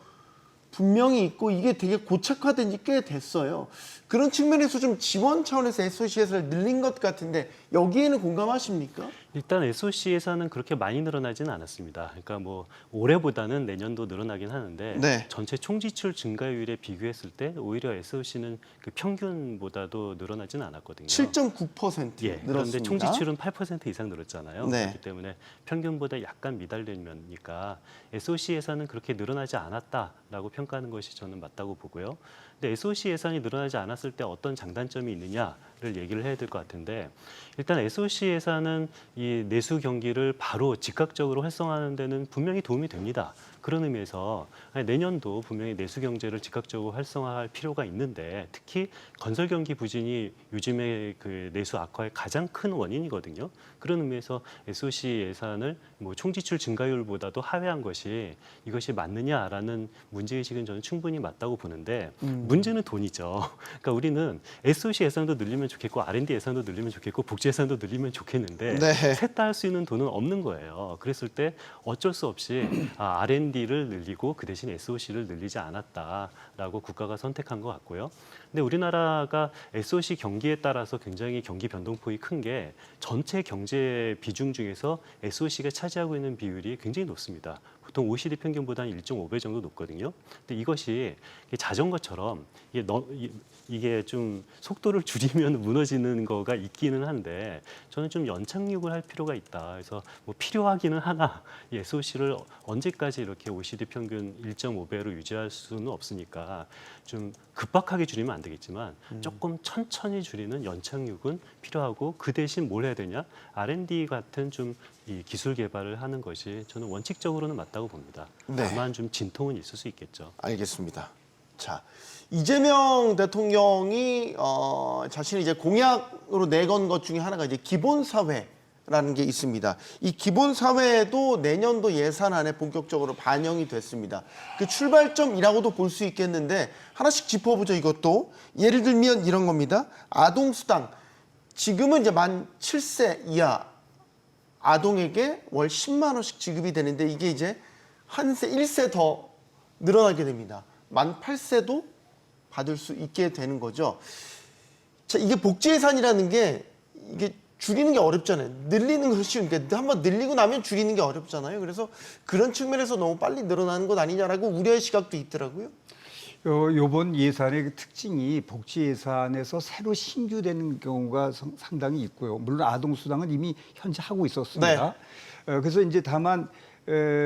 분명히 있고 이게 되게 고착화된 지 꽤 됐어요. 그런 측면에서 좀 지원 차원에서 SOC 예산을 늘린 것 같은데 여기에는 공감하십니까? 일단 SOC 예산은 그렇게 많이 늘어나지는 않았습니다. 그러니까 뭐 올해보다는 내년도 늘어나긴 하는데 네. 전체 총지출 증가율에 비교했을 때 오히려 SOC는 그 평균보다도 늘어나지는 않았거든요. 7.9% 예, 늘었습니다. 그런데 총지출은 8% 이상 늘었잖아요. 네. 그렇기 때문에 평균보다 약간 미달된 면이니까 SOC 예산은 그렇게 늘어나지 않았다라고 평가하는 것이 저는 맞다고 보고요. 근데 SOC 예산이 늘어나지 않았을 때 어떤 장단점이 있느냐를 얘기를 해야 될 것 같은데 일단 SOC 예산은 이 내수 경기를 바로 즉각적으로 활성화하는 데는 분명히 도움이 됩니다. 그런 의미에서 내년도 분명히 내수 경제를 즉각적으로 활성화할 필요가 있는데 특히 건설 경기 부진이 요즘의 그 내수 악화의 가장 큰 원인이거든요. 그런 의미에서 SOC 예산을 뭐 총지출 증가율보다도 하회한 것이 이것이 맞느냐라는 문제의식은 저는 충분히 맞다고 보는데 문제는 돈이죠. 그러니까 우리는 SOC 예산도 늘리면 좋겠고 R&D 예산도 늘리면 좋겠고 복지 예산도 늘리면 좋겠는데 네. 셋 다 할 수 있는 돈은 없는 거예요. 그랬을 때 어쩔 수 없이 R&D를 늘리고 그 대신 SOC를 늘리지 않았다라고 국가가 선택한 것 같고요. 근데 우리나라가 SOC 경기에 따라서 굉장히 경기 변동폭이 큰 게 전체 경제 비중 중에서 SOC가 차지하고 있는 비율이 굉장히 높습니다. 보통 OECD 평균보다는 1.5배 정도 높거든요. 근데 이것이 자전거처럼 이게 좀 속도를 줄이면 무너지는 거가 있기는 한데 저는 좀 연착륙을 할 필요가 있다. 그래서 뭐 필요하기는 하나 이 SOC를 언제까지 이렇게 OECD 평균 1.5배로 유지할 수는 없으니까 좀 급박하게 줄이면 안 되겠지만 조금 천천히 줄이는 연착륙은 필요하고 그 대신 뭘 해야 되냐? R&D 같은 좀 이 기술 개발을 하는 것이 저는 원칙적으로는 맞다고 봅니다. 네. 다만 좀 진통은 있을 수 있겠죠. 알겠습니다. 자, 이재명 대통령이 자신이 이제 공약으로 내건 것 중에 하나가 이제 기본사회라는 게 있습니다. 이 기본사회도 내년도 예산안에 본격적으로 반영이 됐습니다. 그 출발점이라고도 볼 수 있겠는데 하나씩 짚어보죠. 이것도 예를 들면 이런 겁니다. 아동수당 지금은 이제 만 7세 이하 아동에게 월 10만 원씩 지급이 되는데 이게 이제 한 세, 1세 더 늘어나게 됩니다. 만 8세도 받을 수 있게 되는 거죠. 자, 이게 복지 예산이라는 게 이게 줄이는 게 어렵잖아요. 늘리는 건 쉬운데 한번 늘리고 나면 줄이는 게 어렵잖아요. 그래서 그런 측면에서 너무 빨리 늘어나는 것 아니냐라고 우려의 시각도 있더라고요. 요번 예산의 그 특징이 복지 예산에서 새로 신규되는 경우가 상당히 있고요. 물론 아동수당은 이미 현재 하고 있었습니다. 그래서 이제 다만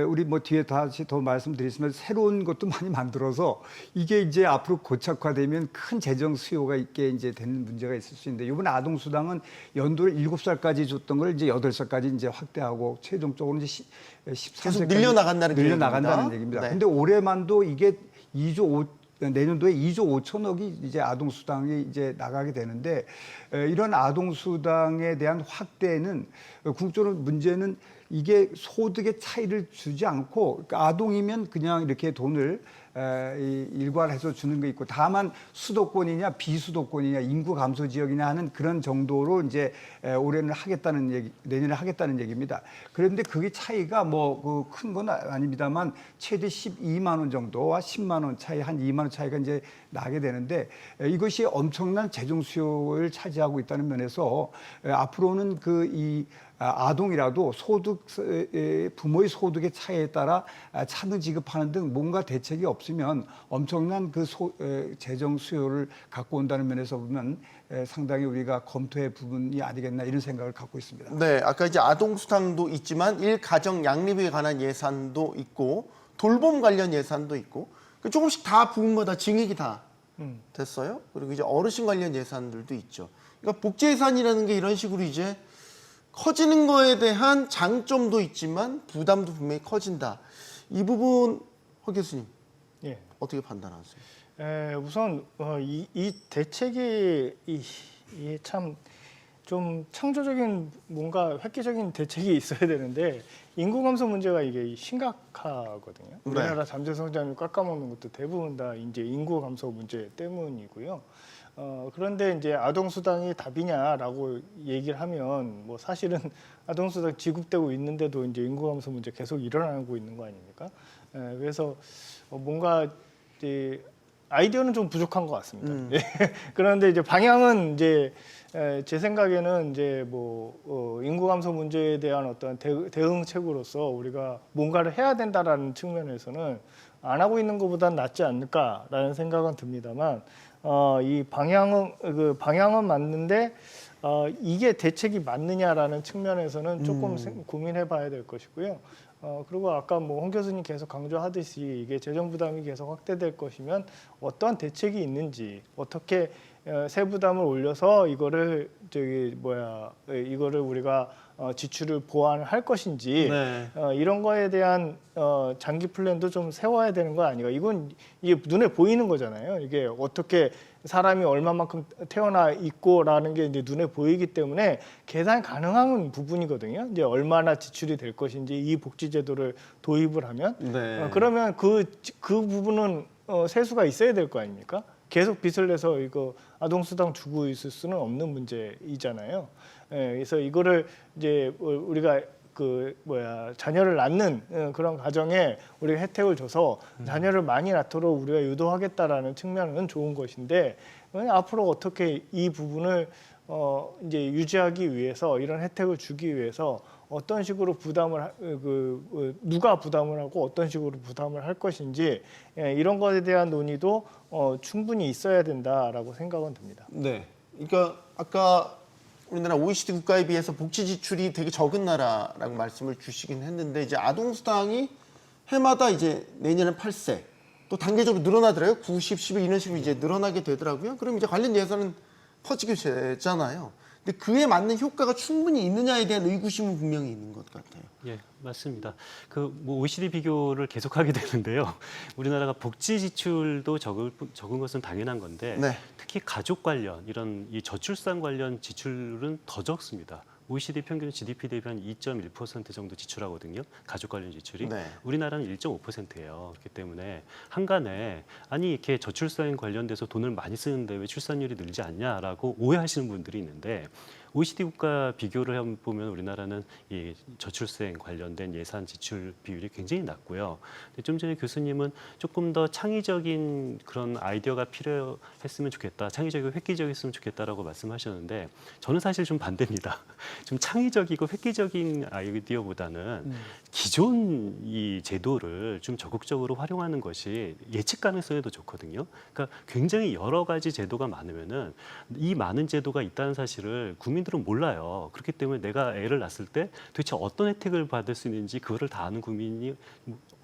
우리 뭐 뒤에 다시 더 말씀드리지만 새로운 것도 많이 만들어서 이게 이제 앞으로 고착화되면 큰 재정 수요가 있게 이제 되는 문제가 있을 수 있는데 이번 아동수당은 연도를 7살까지 줬던 걸 이제 8살까지 이제 확대하고 최종적으로 이제 13살까지 계속 늘려나간다는 얘기입니다. 네. 근데 올해만도 이게 내년도에 2조 5천억이 이제 아동수당이 이제 나가게 되는데 이런 아동수당에 대한 확대는 궁극적으로 문제는 이게 소득의 차이를 주지 않고 그러니까 아동이면 그냥 이렇게 돈을 일괄해서 주는 게 있고 다만 수도권이냐 비수도권이냐 인구 감소 지역이냐 하는 그런 정도로 이제 올해는 하겠다는 얘기, 내년에 하겠다는 얘기입니다. 그런데 그게 차이가 뭐 큰 건 아닙니다만 최대 12만 원 정도와 10만 원 차이 한 2만 원 차이가 이제 나게 되는데 이것이 엄청난 재정 수요를 차지하고 있다는 면에서 앞으로는 이 아동이라도 부모의 소득의 차이에 따라 차등 지급하는 등 뭔가 대책이 없으면 엄청난 그 재정 수요를 갖고 온다는 면에서 보면 상당히 우리가 검토할 부분이 아니겠나 이런 생각을 갖고 있습니다. 네, 아까 이제 아동수당도 있지만 일가정 양립에 관한 예산도 있고 돌봄 관련 예산도 있고 조금씩 다 부분마다 증액이 다 됐어요. 그리고 이제 어르신 관련 예산들도 있죠. 그러니까 복지 예산이라는 게 이런 식으로 이제 커지는 거에 대한 장점도 있지만 부담도 분명히 커진다. 이 부분 허 교수님 예. 어떻게 판단하세요? 우선 이 대책이 참 좀 창조적인 뭔가 획기적인 대책이 있어야 되는데 인구 감소 문제가 이게 심각하거든요. 우리나라 잠재 성장률 깎아먹는 것도 대부분 다 이제 인구 감소 문제 때문이고요. 그런데 이제 아동수당이 답이냐라고 얘기를 하면 뭐 사실은 아동수당 지급되고 있는데도 이제 인구 감소 문제 계속 일어나고 있는 거 아닙니까? 그래서 뭔가 이제 아이디어는 좀 부족한 것 같습니다. 그런데 이제 방향은 이제 제 생각에는 이제 인구 감소 문제에 대한 어떤 대응책으로서 우리가 뭔가를 해야 된다라는 측면에서는 안 하고 있는 것보다는 낫지 않을까라는 생각은 듭니다만 이 방향은 맞는데 이게 대책이 맞느냐라는 측면에서는 조금 고민해봐야 될 것이고요. 그리고 아까 홍 교수님 계속 강조하듯이 이게 재정 부담이 계속 확대될 것이면 어떠한 대책이 있는지 어떻게 세부담을 올려서 이거를 이거를 우리가 지출을 보완할 것인지 이런 거에 대한 장기 플랜도 좀 세워야 되는 거 아니가? 이게 눈에 보이는 거잖아요. 이게 어떻게 사람이 얼마만큼 태어나 있고라는 게 이제 눈에 보이기 때문에 계산 가능한 부분이거든요. 이제 얼마나 지출이 될 것인지 이 복지제도를 도입을 하면 그러면 그 부분은 세수가 있어야 될 거 아닙니까? 계속 빚을 내서 이거 아동수당 주고 있을 수는 없는 문제이잖아요. 그래서 이거를 이제 우리가 자녀를 낳는 그런 가정에 우리가 혜택을 줘서 자녀를 많이 낳도록 우리가 유도하겠다라는 측면은 좋은 것인데 앞으로 어떻게 이 부분을 이제 유지하기 위해서 이런 혜택을 주기 위해서 어떤 식으로 누가 부담을 하고 어떤 식으로 부담을 할 것인지 이런 것에 대한 논의도 충분히 있어야 된다라고 생각은 듭니다. 네, 그러니까 아까 우리나라 OECD 국가에 비해서 복지 지출이 되게 적은 나라라고 말씀을 주시긴 했는데 이제 아동수당이 해마다 이제 내년은 8세 또 단계적으로 늘어나더라고요. 9, 10, 11 이런 식으로 이제 늘어나게 되더라고요. 그럼 이제 관련 예산은 퍼지게 되잖아요. 근데 그에 맞는 효과가 충분히 있느냐에 대한 의구심은 분명히 있는 것 같아요. 예, 맞습니다. OECD 비교를 계속하게 되는데요. 우리나라가 복지 지출도 적은 것은 당연한 건데 특히 가족 관련 이런 이 저출산 관련 지출은 더 적습니다. OECD 평균 GDP 대비 한 2.1% 정도 지출하거든요. 가족 관련 지출이. 우리나라는 1.5%예요. 그렇기 때문에 한간에 이렇게 저출산 관련돼서 돈을 많이 쓰는데 왜 출산율이 늘지 않냐라고 오해하시는 분들이 있는데 OECD 국가 비교를 해보면 우리나라는 이 저출생 관련된 예산 지출 비율이 굉장히 낮고요. 근데 좀 전에 교수님은 조금 더 창의적인 그런 아이디어가 필요했으면 좋겠다, 창의적이고 획기적이었으면 좋겠다라고 말씀하셨는데 저는 사실 좀 반대입니다. 좀 창의적이고 획기적인 아이디어보다는 기존 이 제도를 좀 적극적으로 활용하는 것이 예측 가능성이 더 좋거든요. 그러니까 굉장히 여러 가지 제도가 많으면은 이 많은 제도가 있다는 사실을 국민들은 몰라요. 그렇기 때문에 내가 애를 낳았을 때 도대체 어떤 혜택을 받을 수 있는지 그거를 다 아는 국민이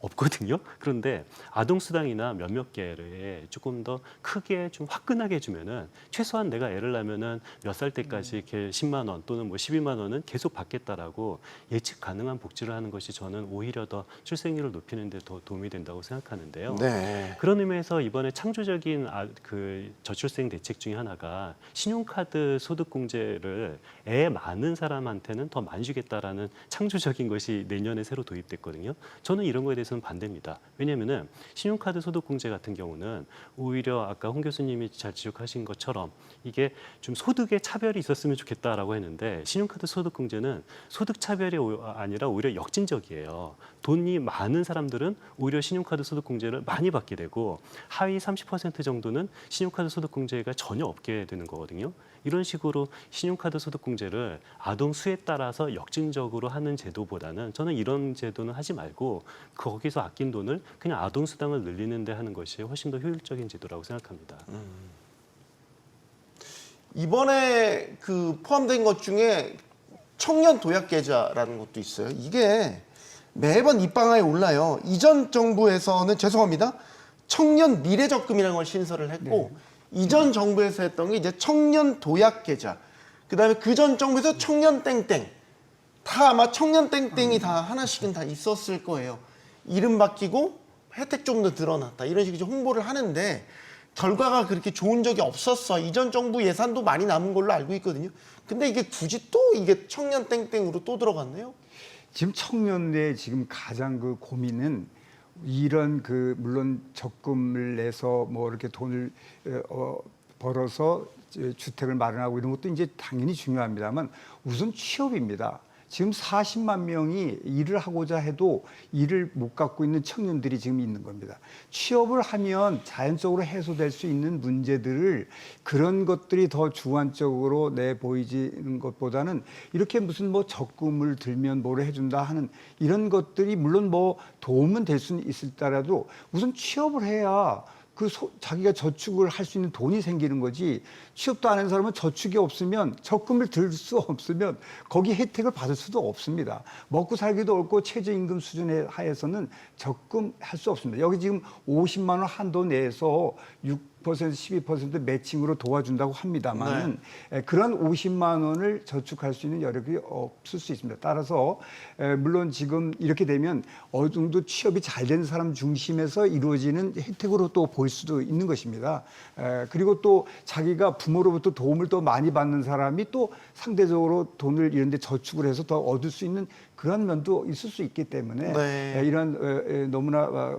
없거든요. 그런데 아동수당이나 몇몇 개를 조금 더 크게 좀 화끈하게 해주면은 최소한 내가 애를 낳으면은 몇 살 때까지 이렇게 10만 원 또는 뭐 12만 원은 계속 받겠다라고 예측 가능한 복지를 하는 것이 저는 오히려 더 출생률을 높이는 데 더 도움이 된다고 생각하는데요. 네. 그런 의미에서 이번에 창조적인 그 저출생 대책 중에 하나가 신용카드 소득공제를 애 많은 사람한테는 더 많이 주겠다라는 창조적인 것이 내년에 새로 도입됐거든요. 저는 이런 거에 대해서는 반대입니다. 왜냐하면은 신용카드 소득공제 같은 경우는 오히려 아까 홍 교수님이 잘 지적하신 것처럼 이게 좀 소득에 차별이 있었으면 좋겠다라고 했는데 신용카드 소득공제는 소득 차별이 아니라 오히려 역진적이에요. 돈이 많은 사람들은 오히려 신용카드 소득공제를 많이 받게 되고 하위 30% 정도는 신용카드 소득공제가 전혀 없게 되는 거거든요. 이런 식으로 신용카드 소득공제를 아동 수에 따라서 역진적으로 하는 제도보다는 저는 이런 제도는 하지 말고 거기서 아낀 돈을 그냥 아동 수당을 늘리는 데 하는 것이 훨씬 더 효율적인 제도라고 생각합니다. 이번에 그 포함된 것 중에 청년 도약 계좌라는 것도 있어요. 이게 매번 입방아에 올라요. 이전 정부에서는 죄송합니다. 청년 미래적금이라는 걸 신설을 했고 이전 정부에서 했던 게 이제 청년 도약 계좌. 그다음에 그전 정부에서 청년 땡땡. 다 아마 청년 땡땡이 다 하나씩은 다 있었을 거예요. 이름 바뀌고 혜택 좀 더 늘어났다. 이런 식으로 홍보를 하는데 결과가 그렇게 좋은 적이 없었어. 이전 정부 예산도 많이 남은 걸로 알고 있거든요. 근데 이게 굳이 또 이게 청년 땡땡으로 또 들어갔네요. 지금 청년의 지금 가장 그 고민은 이런 그 물론 적금을 내서 뭐 이렇게 돈을 벌어서 주택을 마련하고 이런 것도 이제 당연히 중요합니다만 우선 취업입니다. 지금 40만 명이 일을 하고자 해도 일을 못 갖고 있는 청년들이 지금 있는 겁니다. 취업을 하면 자연적으로 해소될 수 있는 문제들을 그런 것들이 더 주관적으로 내보이지는 것보다는 이렇게 무슨 뭐 적금을 들면 뭐를 해준다 하는 이런 것들이 물론 뭐 도움은 될 수는 있을지라도 우선 취업을 해야 자기가 저축을 할 수 있는 돈이 생기는 거지. 취업도 안 한 사람은 저축이 없으면 적금을 들 수 없으면 거기 혜택을 받을 수도 없습니다. 먹고 살기도 어렵고 최저임금 수준에 하에서는 적금할 수 없습니다. 여기 지금 50만 원 한도 내에서 6% 12% 매칭으로 도와준다고 합니다만 그런 50만 원을 저축할 수 있는 여력이 없을 수 있습니다. 따라서 물론 지금 이렇게 되면 어느 정도 취업이 잘 되는 사람 중심에서 이루어지는 혜택으로 또 보일 수도 있는 것입니다. 그리고 또 자기가 부모로부터 도움을 또 많이 받는 사람이 또 상대적으로 돈을 이런 데 저축을 해서 더 얻을 수 있는 그런 면도 있을 수 있기 때문에 이런 너무나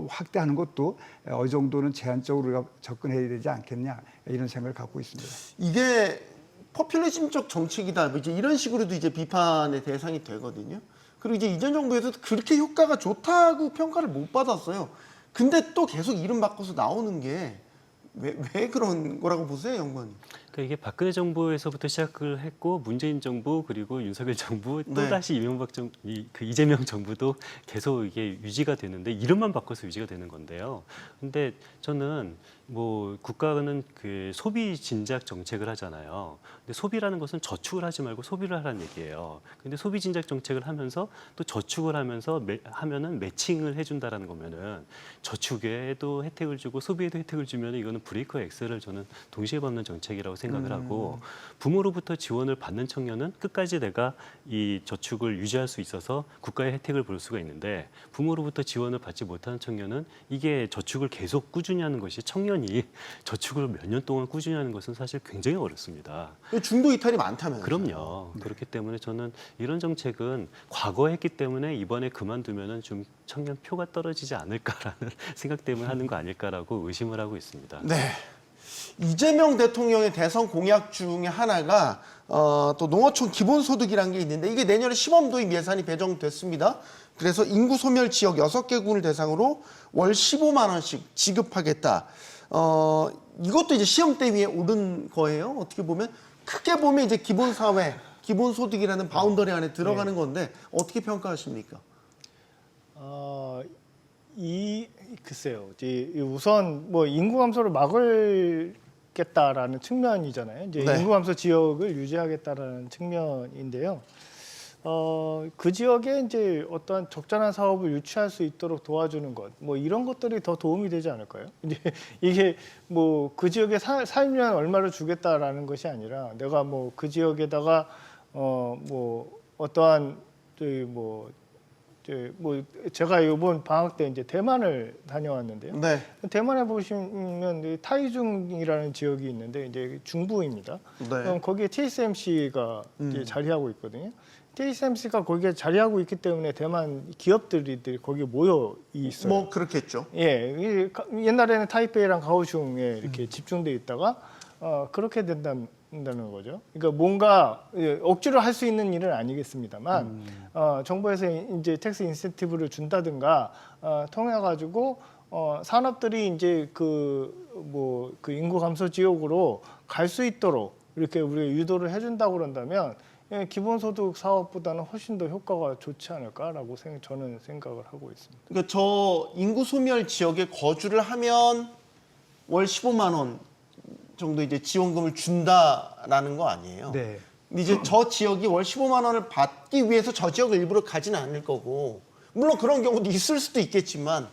확대하는 것도 어느 정도는 제한적으로 우리가 접근해야 되지 않겠냐 이런 생각을 갖고 있습니다. 이게 포퓰리즘적 정책이다. 이제 이런 식으로도 이제 비판의 대상이 되거든요. 그리고 이제 이전 정부에서도 그렇게 효과가 좋다고 평가를 못 받았어요. 근데 또 계속 이름 바꿔서 나오는 게 왜 그런 거라고 보세요, 연구원님? 그러니까 이게 박근혜 정부에서부터 시작을 했고 문재인 정부 그리고 윤석열 정부 또 다시 이재명 정부도 계속 이게 유지가 되는데 이름만 바꿔서 유지가 되는 건데요. 근데 저는 뭐 국가는 그 소비 진작 정책을 하잖아요. 근데 소비라는 것은 저축을 하지 말고 소비를 하라는 얘기예요. 근데 소비 진작 정책을 하면서 또 저축을 하면서 하면은 매칭을 해준다라는 거면은 저축에도 혜택을 주고 소비에도 혜택을 주면 이거는 브레이크와 엑셀을 저는 동시에 밟는 정책이라고 생각을 하고 부모로부터 지원을 받는 청년은 끝까지 내가 이 저축을 유지할 수 있어서 국가의 혜택을 볼 수가 있는데 부모로부터 지원을 받지 못하는 청년은 이게 저축을 계속 꾸준히 하는 것이 청년이 저축을 몇 년 동안 꾸준히 하는 것은 사실 굉장히 어렵습니다. 중도 이탈이 많다면서요. 그럼요. 그렇기 때문에 저는 이런 정책은 과거에 했기 때문에 이번에 그만두면은 좀 청년 표가 떨어지지 않을까라는 생각 때문에 하는 거 아닐까라고 의심을 하고 있습니다. 네. 이재명 대통령의 대선 공약 중에 하나가 또 농어촌 기본소득이라는 게 있는데 이게 내년에 시범 도입 예산이 배정됐습니다. 그래서 인구 소멸 지역 6개 군을 대상으로 월 15만 원씩 지급하겠다. 이것도 이제 시험대 위에 오른 거예요. 어떻게 보면 크게 보면 이제 기본사회, 기본소득이라는 바운더리 안에 들어가는 건데 어떻게 평가하십니까? 글쎄요. 이제 우선 뭐 인구 감소를 막을겠다라는 측면이잖아요. 이제 네. 인구 감소 지역을 유지하겠다라는 측면인데요. 그 지역에 이제 어떠한 적절한 사업을 유치할 수 있도록 도와주는 것, 뭐 이런 것들이 더 도움이 되지 않을까요? 이제 이게 뭐 그 지역에 살면 얼마를 주겠다라는 것이 아니라 내가 뭐 그 지역에다가 뭐 어떠한 제가 이번 방학 때 이제 대만을 다녀왔는데요. 네. 대만에 보시면 타이중이라는 지역이 있는데 이제 중부입니다. 네. 그럼 거기에 TSMC가 이제 자리하고 있거든요. TSMC가 거기에 자리하고 있기 때문에 대만 기업들이 거기에 모여 있어요. 뭐 그렇겠죠. 예, 옛날에는 타이페이랑 가오슝에 이렇게 집중돼 있다가 그렇게 된다는 거죠. 그러니까 뭔가 억지로 할 수 있는 일은 아니겠습니다만 정부에서 이제 텍스 인센티브를 준다든가 통해 가지고 산업들이 이제 그 인구 감소 지역으로 갈 수 있도록 이렇게 우리가 유도를 해준다고 그런다면 기본소득 사업보다는 훨씬 더 효과가 좋지 않을까라고 저는 생각을 하고 있습니다. 그러니까 저 인구 소멸 지역에 거주를 하면 월 15만 원 정도 이제 지원금을 준다라는 거 아니에요? 네. 근데 이제 저 지역이 월 15만 원을 받기 위해서 저 지역을 일부러 가지는 않을 거고, 물론 그런 경우도 있을 수도 있겠지만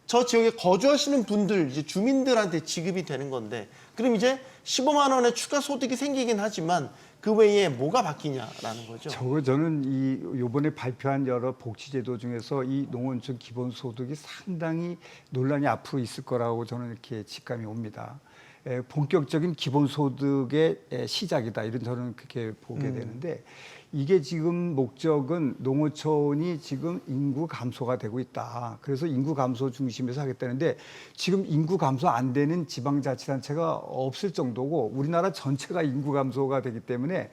저 지역에 거주하시는 분들, 이제 주민들한테 지급이 되는 건데, 그럼 이제 15만 원의 추가 소득이 생기긴 하지만 그 외에 뭐가 바뀌냐라는 거죠. 저는 요번에 발표한 여러 복지제도 중에서 이 농어촌 기본소득이 상당히 논란이 앞으로 있을 거라고 저는 이렇게 직감이 옵니다. 본격적인 기본소득의 시작이다, 이런 저는 그렇게 보게 되는데, 이게 지금 목적은 농어촌이 지금 인구 감소가 되고 있다. 그래서 인구 감소 중심에서 하겠다는데 지금 인구 감소 안 되는 지방자치단체가 없을 정도고 우리나라 전체가 인구 감소가 되기 때문에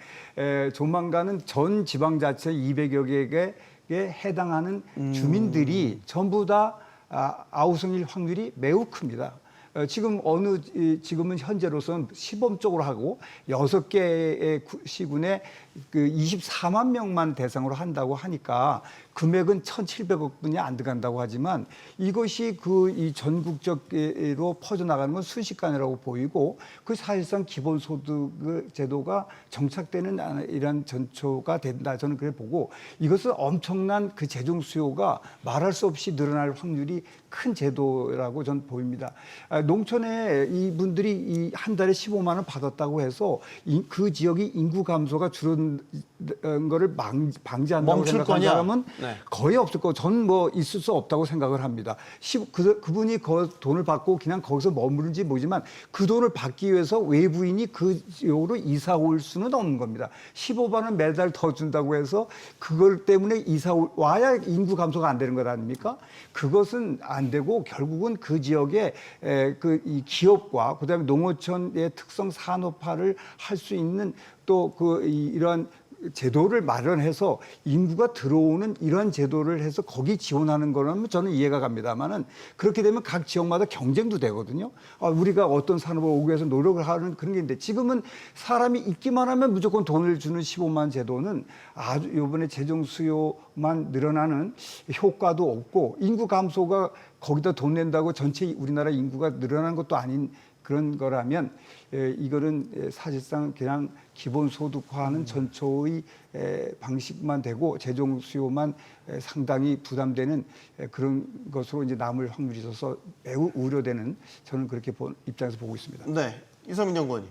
조만간은 전 지방자치 200여 개에 해당하는 주민들이 전부 다 아우성일 확률이 매우 큽니다. 지금은 현재로서는 시범적으로 하고 6개의 시군에 그 24만 명만 대상으로 한다고 하니까 금액은 1,700억 분이 안 들어간다고 하지만 이것이 이 전국적으로 퍼져나가는 건 순식간이라고 보이고 그 사실상 기본소득 제도가 정착되는 이런 전초가 된다, 저는 그래 보고 이것은 엄청난 그 재정 수요가 말할 수 없이 늘어날 확률이 큰 제도라고 저는 보입니다. 농촌에 이분들이 한 달에 15만 원 받았다고 해서 그 지역이 인구 감소가 줄은 거를 방지한다고 멈출 생각하는 거냐? 사람은 네. 거의 없을 거고 저는 뭐 있을 수 없다고 생각을 합니다. 그분이 돈을 받고 그냥 거기서 머무른지 모르지만 그 돈을 받기 위해서 외부인이 그 지역으로 이사 올 수는 없는 겁니다. 15만 원 매달 더 준다고 해서 그걸 때문에 이사 와야 인구 감소가 안 되는 것 아닙니까? 그것은 안 되고 결국은 그 지역에 이 기업과 그다음에 농어촌의 특성 산업화를 할 수 있는 또 이러한 제도를 마련해서 인구가 들어오는 이런 제도를 해서 거기 지원하는 거라면 저는 이해가 갑니다만은 그렇게 되면 각 지역마다 경쟁도 되거든요. 우리가 어떤 산업을 오기 위해서 노력을 하는 그런 게 있는데 지금은 사람이 있기만 하면 무조건 돈을 주는 15만 제도는 아주 이번에 재정 수요만 늘어나는 효과도 없고 인구 감소가 거기다 돈 낸다고 전체 우리나라 인구가 늘어나는 것도 아닌 그런 거라면 이거는 사실상 그냥 기본소득화하는 전초의 방식만 되고 재정 수요만 상당히 부담되는 그런 것으로 이제 남을 확률이 있어서 매우 우려되는, 저는 그렇게 입장에서 보고 있습니다. 네, 이상민 연구원님.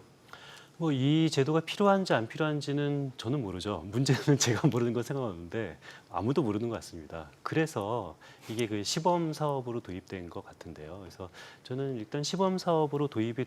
뭐 이 제도가 필요한지 안 필요한지는 저는 모르죠. 문제는 제가 모르는 건 생각하는데 아무도 모르는 것 같습니다. 그래서 이게 그 시범 사업으로 도입된 것 같은데요. 그래서 저는 일단 시범 사업으로 도입이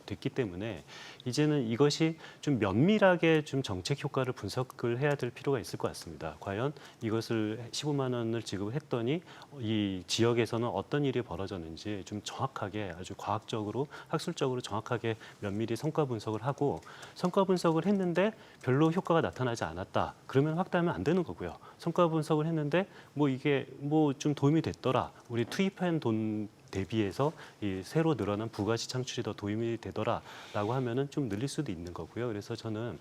됐기 때문에 이제는 이것이 좀 면밀하게 좀 정책 효과를 분석을 해야 될 필요가 있을 것 같습니다. 과연 이것을 15만 원을 지급했더니 이 지역에서는 어떤 일이 벌어졌는지 좀 정확하게 아주 과학적으로 학술적으로 정확하게 면밀히 성과 분석을 하고 성과 분석을 했는데 별로 효과가 나타나지 않았다. 그러면 확대하면 안 되는 거고요. 성과 분석을 했는데 뭐 이게 뭐 좀 도움이 됐더라. 우리 투입한 돈 대비해서 이 새로 늘어난 부가치 창출이 더 도움이 되더라라고 하면은 좀 늘릴 수도 있는 거고요. 그래서 저는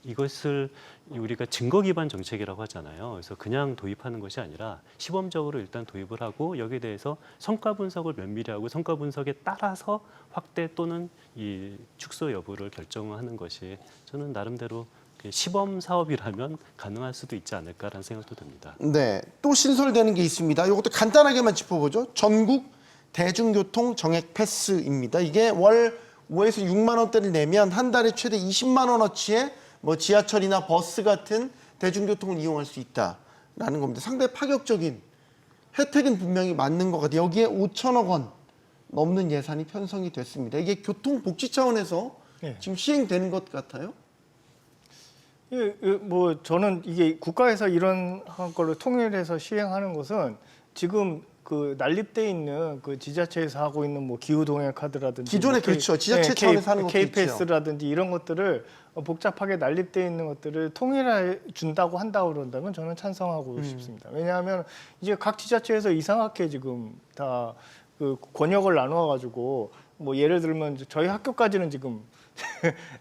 이것을 우리가 증거 기반 정책이라고 하잖아요. 그래서 그냥 도입하는 것이 아니라 시범적으로 일단 도입을 하고 여기에 대해서 성과 분석을 면밀히 하고 성과 분석에 따라서 확대 또는 이 축소 여부를 결정하는 것이 저는 나름대로 시범 사업이라면 가능할 수도 있지 않을까라는 생각도 듭니다. 네, 또 신설되는 게 있습니다. 이것도 간단하게만 짚어보죠. 전국 대중교통 정액 패스입니다. 이게 월 5에서 6만 원대를 내면 한 달에 최대 20만 원어치의 뭐 지하철이나 버스 같은 대중교통을 이용할 수 있다라는 겁니다. 상당히 파격적인 혜택은 분명히 맞는 것 같아요. 여기에 5천억 원 넘는 예산이 편성이 됐습니다. 이게 교통복지 차원에서 네. 지금 시행되는 것 같아요. 뭐 저는 이게 국가에서 이런 거를 통일해서 시행하는 것은 지금 그 난립돼 있는 그 지자체에서 하고 있는 뭐 기후 동행 카드라든지 기존에 그렇죠. 지자체 차원에서 하는 것도 있죠. KPS라든지 이런 것들을 복잡하게 난립돼 있는 것들을 통일해 준다고 한다고 그런다면 저는 찬성하고 싶습니다. 왜냐하면 이제 각 지자체에서 이상하게 지금 다 그 권역을 나누어 가지고 뭐 예를 들면 저희 학교까지는 지금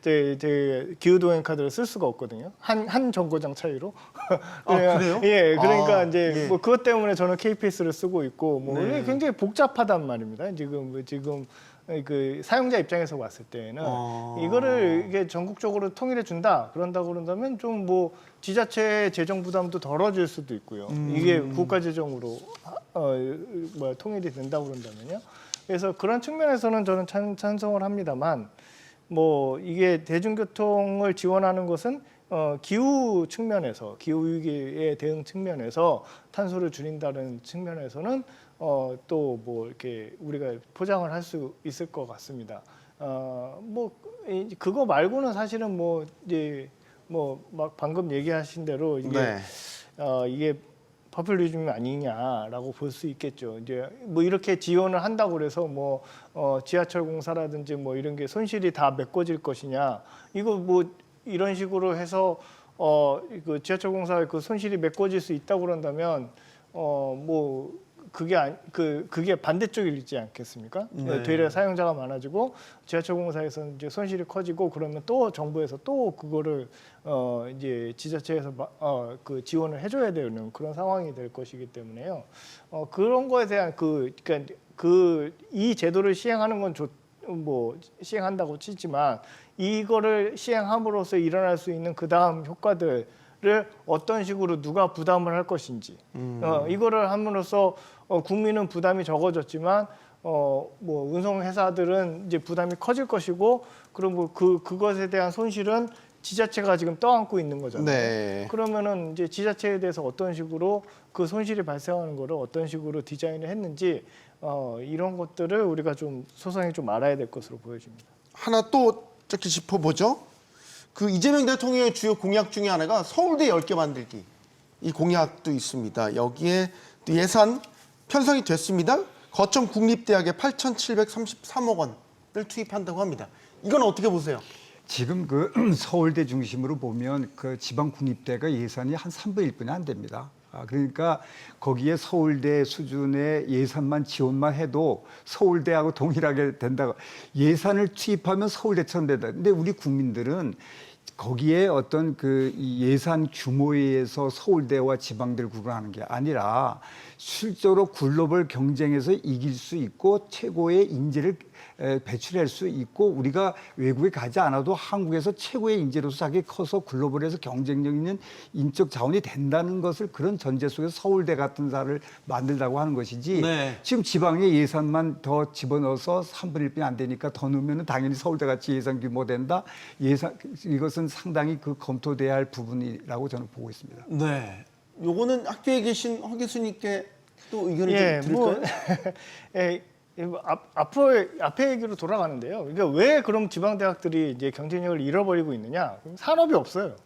제 기후동행 카드를 쓸 수가 없거든요. 한 정거장 차이로. 그래요? 예, 그러니까 아, 이제 예. 뭐 그것 때문에 저는 KPS를 쓰고 있고 뭐 네. 이게 굉장히 복잡하단 말입니다. 지금 그 사용자 입장에서 봤을 때는 이거를 이게 전국적으로 통일해 준다 그런다고 그런다면 좀 뭐 지자체 재정 부담도 덜어질 수도 있고요. 이게 국가 재정으로 통일이 된다고 그런다면요. 그래서 그런 측면에서는 저는 찬성을 합니다만. 뭐 이게 대중교통을 지원하는 것은 기후 측면에서 기후 위기에 대응 측면에서 탄소를 줄인다는 측면에서는 또 뭐 이렇게 우리가 포장을 할 수 있을 것 같습니다. 뭐 그거 말고는 사실은 뭐 이제 뭐 막 방금 얘기하신 대로 이게 네. 이게 포퓰리즘이 아니냐라고 볼 수 있겠죠. 이제 뭐 이렇게 지원을 한다고 그래서 뭐 지하철 공사라든지 뭐 이런 게 손실이 다 메꿔질 것이냐 이거 뭐 이런 식으로 해서 그 지하철 공사의 그 손실이 메꿔질 수 있다고 그런다면 뭐 그게 반대쪽이지 않겠습니까? 네. 되려 사용자가 많아지고 지하철 공사에서 이제 손실이 커지고 그러면 또 정부에서 또 그거를 이제 지자체에서 그 지원을 해줘야 되는 그런 상황이 될 것이기 때문에요. 그런 거에 대한 그러니까 이 제도를 시행하는 건 뭐 시행한다고 치지만 이거를 시행함으로써 일어날 수 있는 그 다음 효과들. 를 어떤 식으로 누가 부담을 할 것인지 이거를 함으로써 국민은 부담이 적어졌지만 뭐 운송 회사들은 이제 부담이 커질 것이고 그럼 뭐 그것에 대한 손실은 지자체가 지금 떠안고 있는 거잖아요. 네. 그러면은 이제 지자체에 대해서 어떤 식으로 그 손실이 발생하는 거를 어떤 식으로 디자인을 했는지 이런 것들을 우리가 좀 소상히 좀 알아야 될 것으로 보여집니다. 하나 또 이렇게 짚어보죠. 그 이재명 대통령의 주요 공약 중에 하나가 서울대 10개 만들기. 이 공약도 있습니다. 여기에 또 예산 편성이 됐습니다. 거점 국립대학에 8,733억 원을 투입한다고 합니다. 이건 어떻게 보세요? 지금 그 서울대 중심으로 보면 그 지방 국립대가 예산이 한 3분의 1뿐이 안 됩니다. 그러니까 거기에 서울대 수준의 예산만 지원만 해도 서울대하고 동일하게 된다고 예산을 투입하면 서울대처럼 된다. 근데 우리 국민들은 거기에 어떤 그 예산 규모에 의해서 서울대와 지방대를 구분하는 게 아니라 실제로 글로벌 경쟁에서 이길 수 있고 최고의 인재를 배출할 수 있고 우리가 외국에 가지 않아도 한국에서 최고의 인재로서 자기 커서 글로벌에서 경쟁력 있는 인적 자원이 된다는 것을 그런 전제 속에서 서울대 같은 사를 만들다고 하는 것이지 네. 지금 지방의 예산만 더 집어넣어서 3분의 1이 안 되니까 더 넣으면 당연히 서울대 같이 예산 규모 된다. 이것은 상당히 그 검토돼야 할 부분이라고 저는 보고 있습니다. 네. 요거는 학교에 계신 허 교수님께 또 의견을 예, 좀 뭐, 드릴까요? 예, 앞에 얘기로 돌아가는데요. 그러니까 왜 그럼 지방 대학들이 이제 경쟁력을 잃어버리고 있느냐? 산업이 없어요.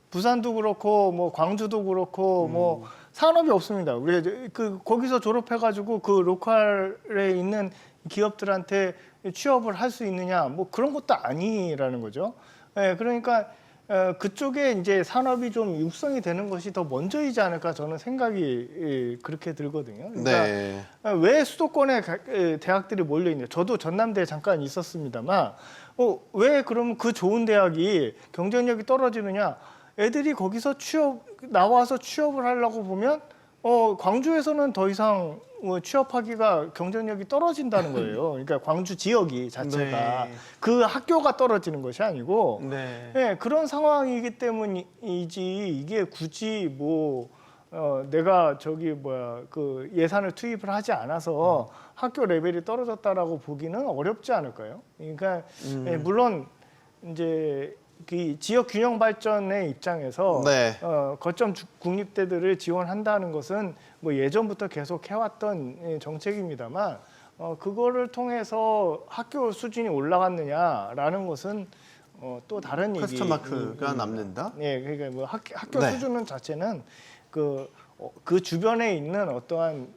부산도 그렇고 뭐 광주도 그렇고 뭐 산업이 없습니다. 우리 거기서 졸업해가지고 그 로컬에 있는 기업들한테 취업을 할 수 있느냐? 뭐 그런 것도 아니라는 거죠. 예, 그러니까 그쪽에 이제 산업이 좀 육성이 되는 것이 더 먼저이지 않을까 저는 생각이 그렇게 들거든요. 그러니까 네. 왜 수도권에 대학들이 몰려 있냐? 저도 전남대에 잠깐 있었습니다만 왜 그러면 그 좋은 대학이 경쟁력이 떨어지느냐? 애들이 거기서 나와서 취업을 하려고 보면 광주에서는 더 이상 취업하기가 경쟁력이 떨어진다는 거예요. 그러니까 광주 지역이 자체가 네. 그 학교가 떨어지는 것이 아니고 네. 네, 그런 상황이기 때문이지 이게 굳이 뭐 내가 그 예산을 투입을 하지 않아서 학교 레벨이 떨어졌다라고 보기는 어렵지 않을까요? 그러니까 물론 이제 그 지역 균형 발전의 입장에서 네. 거점 국립대들을 지원한다는 것은 뭐 예전부터 계속 해왔던 정책입니다만 그거를 통해서 학교 수준이 올라갔느냐라는 것은 또 다른 얘기. 퀘스천 마크가 남는다. 네, 그러니까 뭐 학교 네. 수준은 자체는 그 주변에 있는 어떠한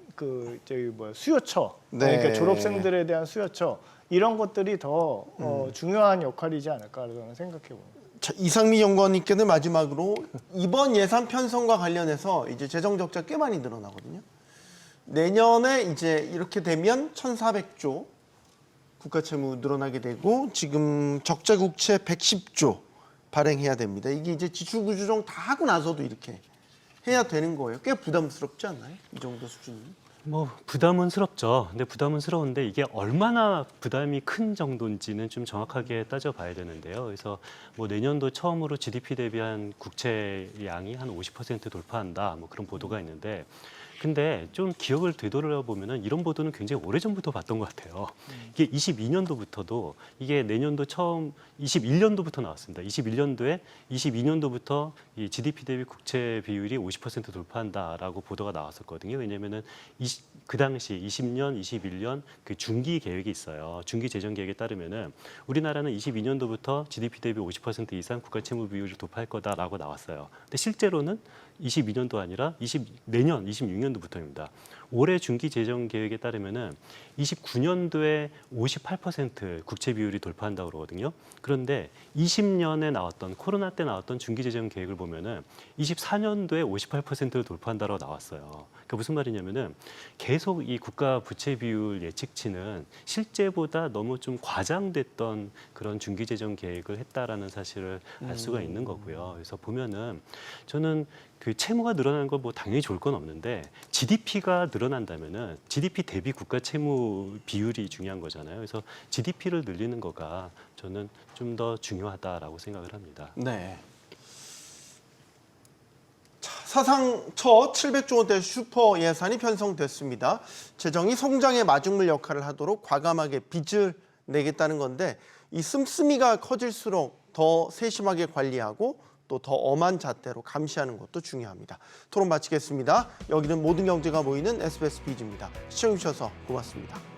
수요처, 네. 그러니까 졸업생들에 대한 수요처 이런 것들이 더 중요한 역할이지 않을까 저는 생각해 봅니다. 자, 이상미 연구원님께는 마지막으로 이번 예산 편성과 관련해서 이제 재정 적자 꽤 많이 늘어나거든요. 내년에 이제 이렇게 되면 1,400조 국가 채무 늘어나게 되고 지금 적자 국채 110조 발행해야 됩니다. 이게 이제 지출 구조정 다 하고 나서도 이렇게 해야 되는 거예요. 꽤 부담스럽지 않나요? 이 정도 수준이? 뭐 부담은스럽죠. 근데 부담은스러운데 이게 얼마나 부담이 큰 정도인지는 좀 정확하게 따져봐야 되는데요. 그래서 뭐 내년도 처음으로 GDP 대비한 국채 양이 한 50% 돌파한다. 뭐 그런 보도가 있는데, 근데 좀 기억을 되돌려 보면은 이런 보도는 굉장히 오래전부터 봤던 것 같아요. 이게 22년도부터도 이게 내년도 처음 21년도부터 나왔습니다. 22년도부터 이 GDP 대비 국채 비율이 50% 돌파한다라고 보도가 나왔었거든요. 왜냐면은 그 당시 20년, 21년 그 중기 계획이 있어요. 중기 재정 계획에 따르면은 우리나라는 22년도부터 GDP 대비 50% 이상 국가 채무 비율을 돌파할 거다라고 나왔어요. 근데 실제로는 22년도 아니라 내년 26년도부터입니다. 올해 중기 재정 계획에 따르면은 29년도에 58% 국채 비율이 돌파한다고 그러거든요. 그런데 20년에 나왔던 코로나 때 나왔던 중기 재정 계획을 보면은 24년도에 58%를 돌파한다고 나왔어요. 그러니까 무슨 말이냐면은 계속 이 국가 부채 비율 예측치는 실제보다 너무 좀 과장됐던 그런 중기 재정 계획을 했다라는 사실을 알 수가 있는 거고요. 그래서 보면은 저는 그 채무가 늘어나는 건 뭐 당연히 좋을 건 없는데 GDP가 늘어난다면은 GDP 대비 국가 채무 비율이 중요한 거잖아요. 그래서 GDP를 늘리는 거가 저는 좀 더 중요하다라고 생각을 합니다. 네. 자, 사상 첫 700조 원대 슈퍼 예산이 편성됐습니다. 재정이 성장의 마중물 역할을 하도록 과감하게 빚을 내겠다는 건데 이 씀씀이가 커질수록 더 세심하게 관리하고 또 더 엄한 잣대로 감시하는 것도 중요합니다. 토론 마치겠습니다. 여기는 모든 경제가 모이는 SBS 비즈입니다. 시청해주셔서 고맙습니다.